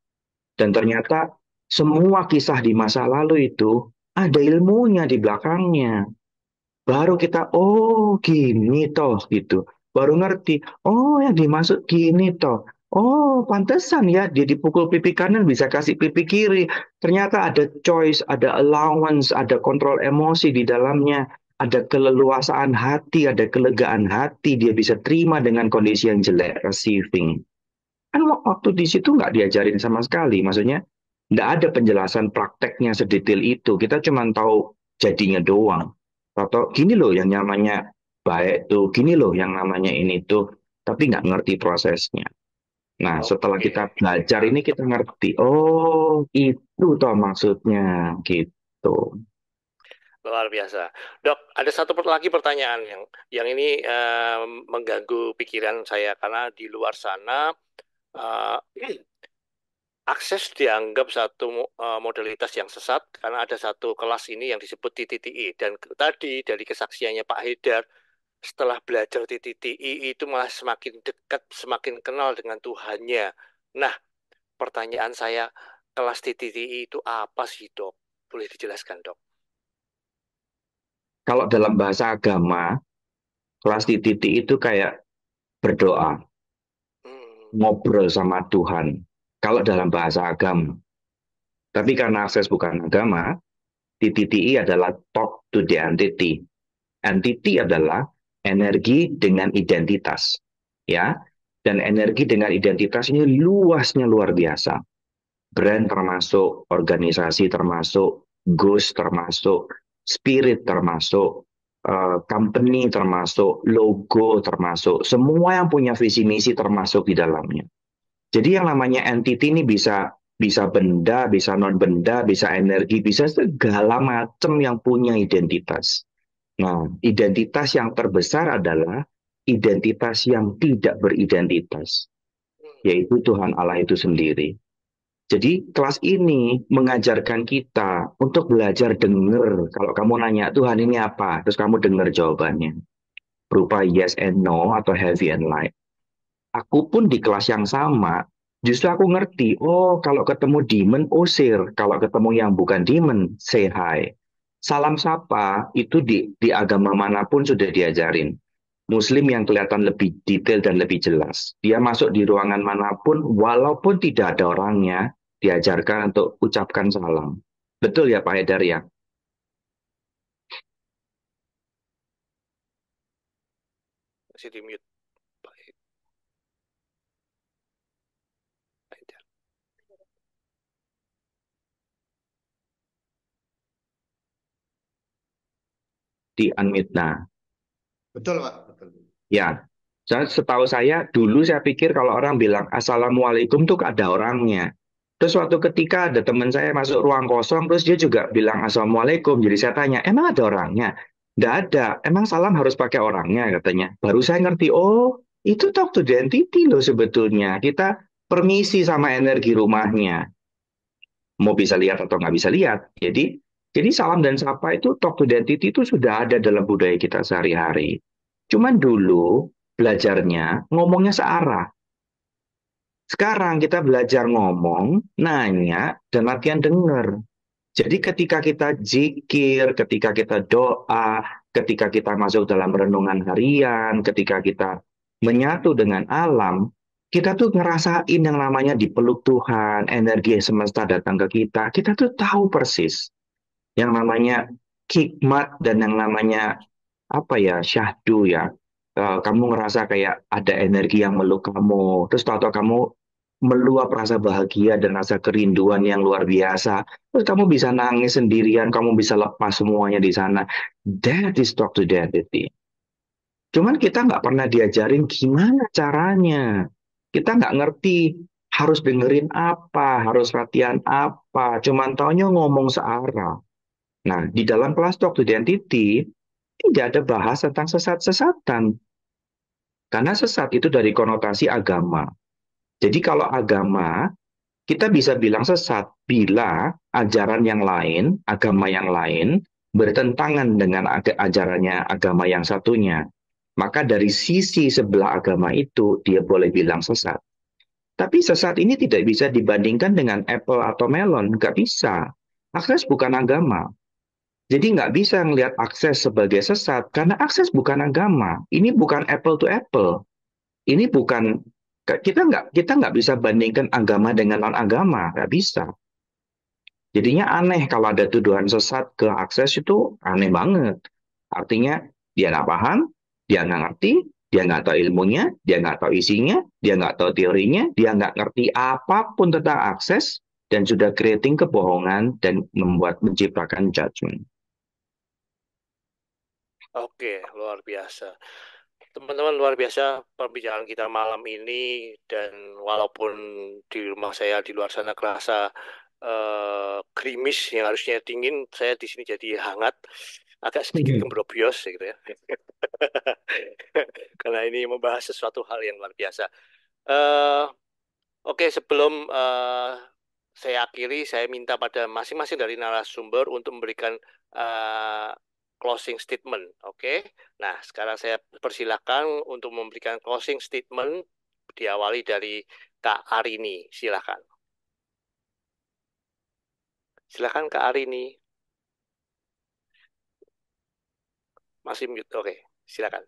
D: Dan ternyata semua kisah di masa lalu itu ada ilmunya di belakangnya. Baru kita, oh gini toh gitu. Baru ngerti, oh yang dimaksud gini toh. Oh pantesan ya dia dipukul pipi kanan bisa kasih pipi kiri. Ternyata ada choice, ada allowance, ada kontrol emosi di dalamnya. Ada keleluasaan hati, ada kelegaan hati. Dia bisa terima dengan kondisi yang jelek, receiving. Kan waktu di situ nggak diajarin sama sekali. Maksudnya nggak ada penjelasan prakteknya sedetail itu. Kita cuma tahu jadinya doang. Atau gini loh yang namanya baik tuh, gini loh yang namanya ini tuh. Tapi nggak ngerti prosesnya. Nah, setelah
B: Oke.
D: kita belajar ini kita ngerti. Oh, itu toh maksudnya gitu.
B: Luar biasa. Dok, ada satu lagi pertanyaan yang ini mengganggu pikiran saya karena di luar sana eh, akses dianggap satu modalitas yang sesat karena ada satu kelas ini yang disebut TTTI dan tadi dari kesaksiannya Pak Haidar setelah belajar TTTI itu malah semakin dekat, semakin kenal dengan Tuhannya. Nah, pertanyaan saya, kelas TTTI itu apa sih, Dok? Boleh dijelaskan, Dok?
D: Kalau dalam bahasa agama, kelas di titik itu kayak berdoa,
B: Hmm.
D: ngobrol sama Tuhan. Kalau dalam bahasa agama. Tapi karena akses bukan agama, TTTI adalah talk to the entity. Entity adalah energi dengan identitas. Ya, dan energi dengan identitas ini luasnya luar biasa. Brand termasuk, organisasi termasuk, ghost termasuk, spirit termasuk, company termasuk, logo termasuk, semua yang punya visi misi termasuk di dalamnya. Jadi yang namanya entity ini bisa benda, bisa non benda, bisa energi, bisa segala macam yang punya identitas. Nah, identitas yang terbesar adalah identitas yang tidak beridentitas, yaitu Tuhan Allah itu sendiri. Jadi kelas ini mengajarkan kita untuk belajar dengar. Kalau kamu nanya Tuhan ini apa, terus kamu dengar jawabannya. Berupa yes and no atau heavy and light. Aku pun di kelas yang sama, justru aku ngerti, oh kalau ketemu demon, usir. Kalau ketemu yang bukan demon, say hi. Salam sapa itu di agama manapun sudah diajarin. Muslim yang kelihatan lebih detail dan lebih jelas. Dia masuk di ruangan manapun, walaupun tidak ada orangnya, diajarkan untuk ucapkan salam. Betul ya Pak Haidar ya?
B: Masih di mute, Pak Haidar.
D: Di unmute. Nah,
E: Betul, Pak. Betul.
D: ya. Setahu saya, dulu saya pikir kalau orang bilang Assalamualaikum tuh ada orangnya. Terus suatu ketika ada teman saya masuk ruang kosong, terus dia juga bilang Assalamualaikum. Jadi saya tanya, emang ada orangnya? Nggak ada. Emang salam harus pakai orangnya katanya. Baru saya ngerti, oh itu talk to the entity loh sebetulnya. Kita permisi sama energi rumahnya. Mau bisa lihat atau nggak bisa lihat. Jadi salam dan sapa itu talk to the entity itu sudah ada dalam budaya kita sehari-hari. Cuman dulu belajarnya ngomongnya searah. Sekarang kita belajar ngomong, nanya, dan latihan dengar. Jadi ketika kita zikir, ketika kita doa, ketika kita masuk dalam renungan harian, ketika kita menyatu dengan alam, kita tuh ngerasain yang namanya dipeluk Tuhan, energi semesta datang ke kita tuh tahu persis yang namanya hikmat dan yang namanya apa ya syahdu ya. Kamu ngerasa kayak ada energi yang meluk kamu, terus tahu-tahu kamu meluap rasa bahagia dan rasa kerinduan yang luar biasa. Terus kamu bisa nangis sendirian, kamu bisa lepas semuanya di sana. That is talk to the entity. Cuman kita nggak pernah diajarin gimana caranya. Kita nggak ngerti harus dengerin apa, harus latihan apa. Cuman taunya ngomong searah. Nah, di dalam kelas talk to the entity, tidak ada bahas tentang sesat-sesatan. Karena sesat itu dari konotasi agama. Jadi kalau agama, kita bisa bilang sesat bila ajaran yang lain, agama yang lain, bertentangan dengan ajarannya agama yang satunya. Maka dari sisi sebelah agama itu, dia boleh bilang sesat. Tapi sesat ini tidak bisa dibandingkan dengan apple atau melon. Nggak bisa. Akses bukan agama. Jadi nggak bisa ngelihat akses sebagai sesat, karena akses bukan agama. Ini bukan apple to apple. Ini bukan, kita nggak bisa bandingkan agama dengan non-agama. Nggak bisa. Jadinya aneh kalau ada tuduhan sesat ke akses, itu aneh banget. Artinya dia nggak paham, dia nggak ngerti, dia nggak tahu ilmunya, dia nggak tahu isinya, dia nggak tahu teorinya, dia nggak ngerti apapun tentang akses, dan sudah creating kebohongan dan menciptakan judgment.
B: Oke, luar biasa. Teman-teman, luar biasa pembicaraan kita malam ini, dan walaupun di rumah saya di luar sana kerasa gerimis yang harusnya dingin, saya di sini jadi hangat, agak sedikit gembrobios gitu ya. Karena ini membahas sesuatu hal yang luar biasa. Eh, Oke, sebelum saya akhiri, saya minta pada masing-masing dari narasumber untuk memberikan eh, closing statement. Oke, nah sekarang saya persilakan untuk memberikan closing statement, diawali dari Kak Arini. Silakan. Silakan Kak Arini. Masih mute. Oke, silakan.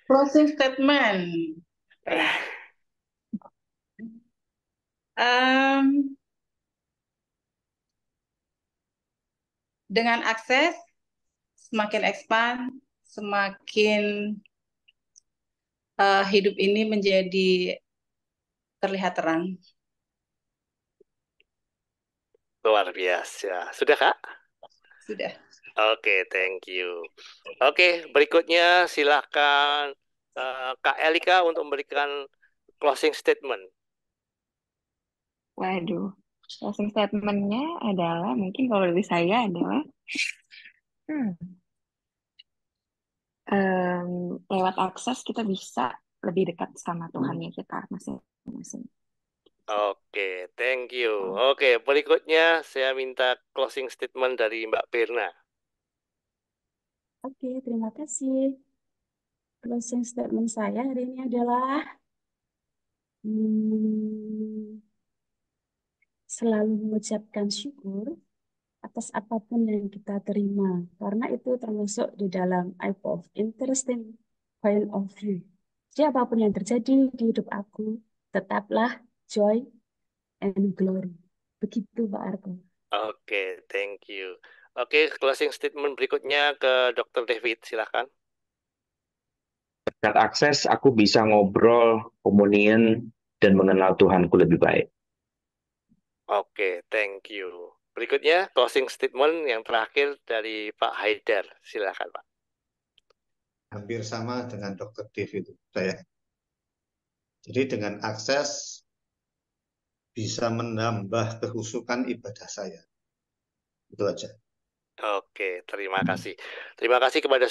F: Closing statement. Oke. Dengan akses semakin expand, semakin hidup ini menjadi terlihat terang.
B: Luar biasa. Sudah Kak?
F: Sudah.
B: Oke, thank you. Oke, berikutnya silakan Kak Elika untuk memberikan closing statement.
H: Waduh, closing statement-nya adalah, mungkin kalau dari saya adalah, lewat akses kita bisa lebih dekat sama Tuhannya kita masing-masing.
B: Oke, thank you. Oke, berikutnya saya minta closing statement dari Mbak Berna.
C: Oke, terima kasih. Closing statement saya hari ini adalah selalu mengucapkan syukur atas apapun yang kita terima, karena itu termasuk di dalam of interesting point of view. Jadi apapun yang terjadi di hidup aku, tetaplah joy and glory. Begitu Pak Arko.
B: Oke, thank you. Oke, closing statement berikutnya ke Dr. David, silakan.
D: Berkat akses, aku bisa ngobrol, komunian, dan mengenal Tuhanku lebih baik.
B: Oke, thank you. Berikutnya, closing statement yang terakhir dari Pak Haidar. Silakan, Pak.
E: Hampir sama dengan Dr. David saya. Jadi dengan akses bisa menambah kehusukan ibadah saya. Itu aja.
B: Oke, terima kasih. Terima kasih kepada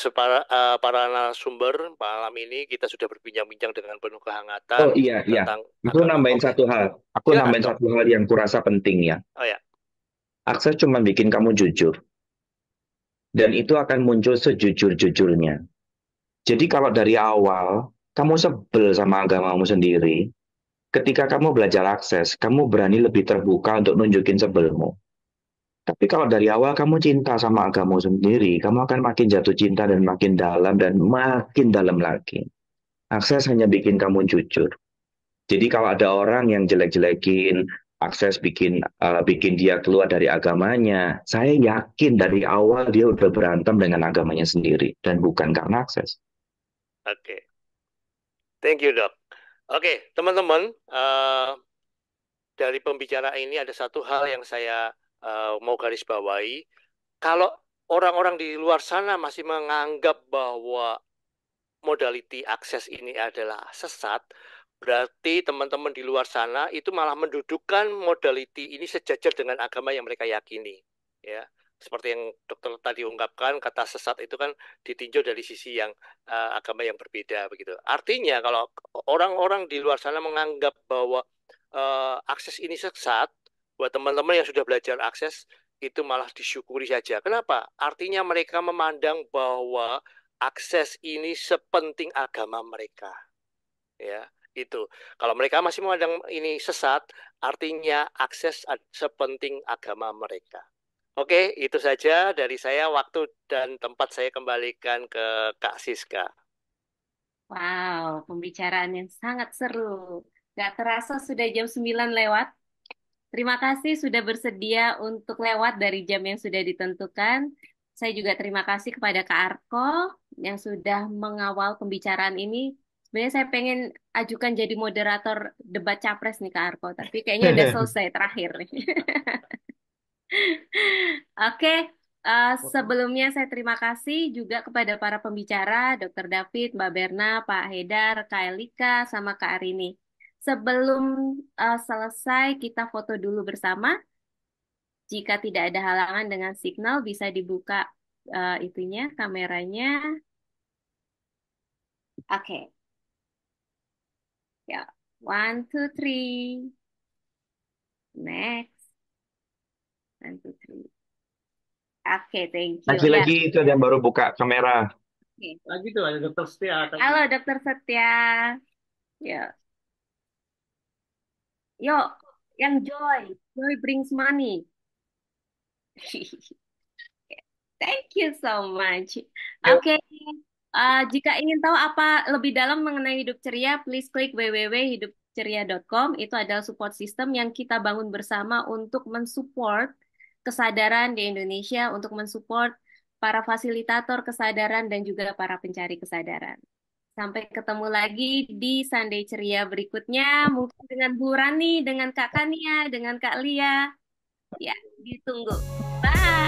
B: para narasumber malam ini. Kita sudah berbincang-bincang dengan penuh kehangatan
D: Oh iya,
B: tentang
D: aku
B: agama.
D: nambahin
B: Oke.
D: satu hal. Aku
B: Silakan,
D: nambahin
B: Dok.
D: satu hal yang kurasa penting ya.
B: Oh ya.
D: Akses cuma bikin kamu jujur. Dan itu akan muncul sejujur-jujurnya. Jadi kalau dari awal kamu sebel sama agamamu sendiri, ketika kamu belajar akses, kamu berani lebih terbuka untuk nunjukin sebelmu. Tapi kalau dari awal kamu cinta sama agamamu sendiri, kamu akan makin jatuh cinta dan makin dalam lagi. Akses hanya bikin kamu jujur. Jadi kalau ada orang yang jelek-jelekin, akses bikin dia keluar dari agamanya, saya yakin dari awal dia udah berantem dengan agamanya sendiri dan bukan karena akses.
B: Oke. Thank you, Dok. Oke, teman-teman, dari pembicaraan ini ada satu hal yang saya mau garis bawahi. Kalau orang-orang di luar sana masih menganggap bahwa modality akses ini adalah sesat, berarti teman-teman di luar sana itu malah mendudukkan modality ini sejajar dengan agama yang mereka yakini. Ya, seperti yang dokter tadi ungkapkan, kata sesat itu kan ditinjau dari sisi yang agama yang berbeda begitu. Artinya kalau orang-orang di luar sana menganggap bahwa akses ini sesat, buat teman-teman yang sudah belajar akses itu malah disyukuri saja. Kenapa? Artinya mereka memandang bahwa akses ini sepenting agama mereka. Ya, itu. Kalau mereka masih memandang ini sesat, artinya akses sepenting agama mereka. Oke, itu saja dari saya. Waktu dan tempat saya kembalikan ke Kak Siska.
A: Wow, pembicaraan yang sangat seru. Gak terasa sudah jam 9 lewat. Terima kasih sudah bersedia untuk lewat dari jam yang sudah ditentukan. Saya juga terima kasih kepada Kak Arko yang sudah mengawal pembicaraan ini. Sebenarnya saya pengen ajukan jadi moderator debat capres nih Kak Arko, tapi kayaknya udah selesai terakhir nih. Oke, sebelumnya saya terima kasih juga kepada para pembicara, Dr. David, Mbak Berna, Pak Hedar, Kak Elika, sama Kak Arini. Sebelum selesai, kita foto dulu bersama. Jika tidak ada halangan dengan signal, bisa dibuka itunya, kameranya. Oke, ya. 1, 2, 3. Next. 1, 2, 3. Oke, thank you. Ya.
D: Lagi-lagi itu ada yang baru buka kamera.
A: Oke.
E: Lagi tuh ada dokter Setia tadi.
A: Halo, Dokter Setia. Ya. Yuk, yang Joy. Joy brings money. Thank you so much. Oke, jika ingin tahu apa lebih dalam mengenai Hidup Ceria, please klik www.hidupceria.com. Itu adalah support system yang kita bangun bersama untuk mensupport kesadaran di Indonesia, untuk mensupport para fasilitator kesadaran dan juga para pencari kesadaran. Sampai ketemu lagi di Sunday Ceria berikutnya, mungkin dengan Bu Rani, dengan Kak Kania, dengan Kak Lia. Ya, ditunggu. Bye.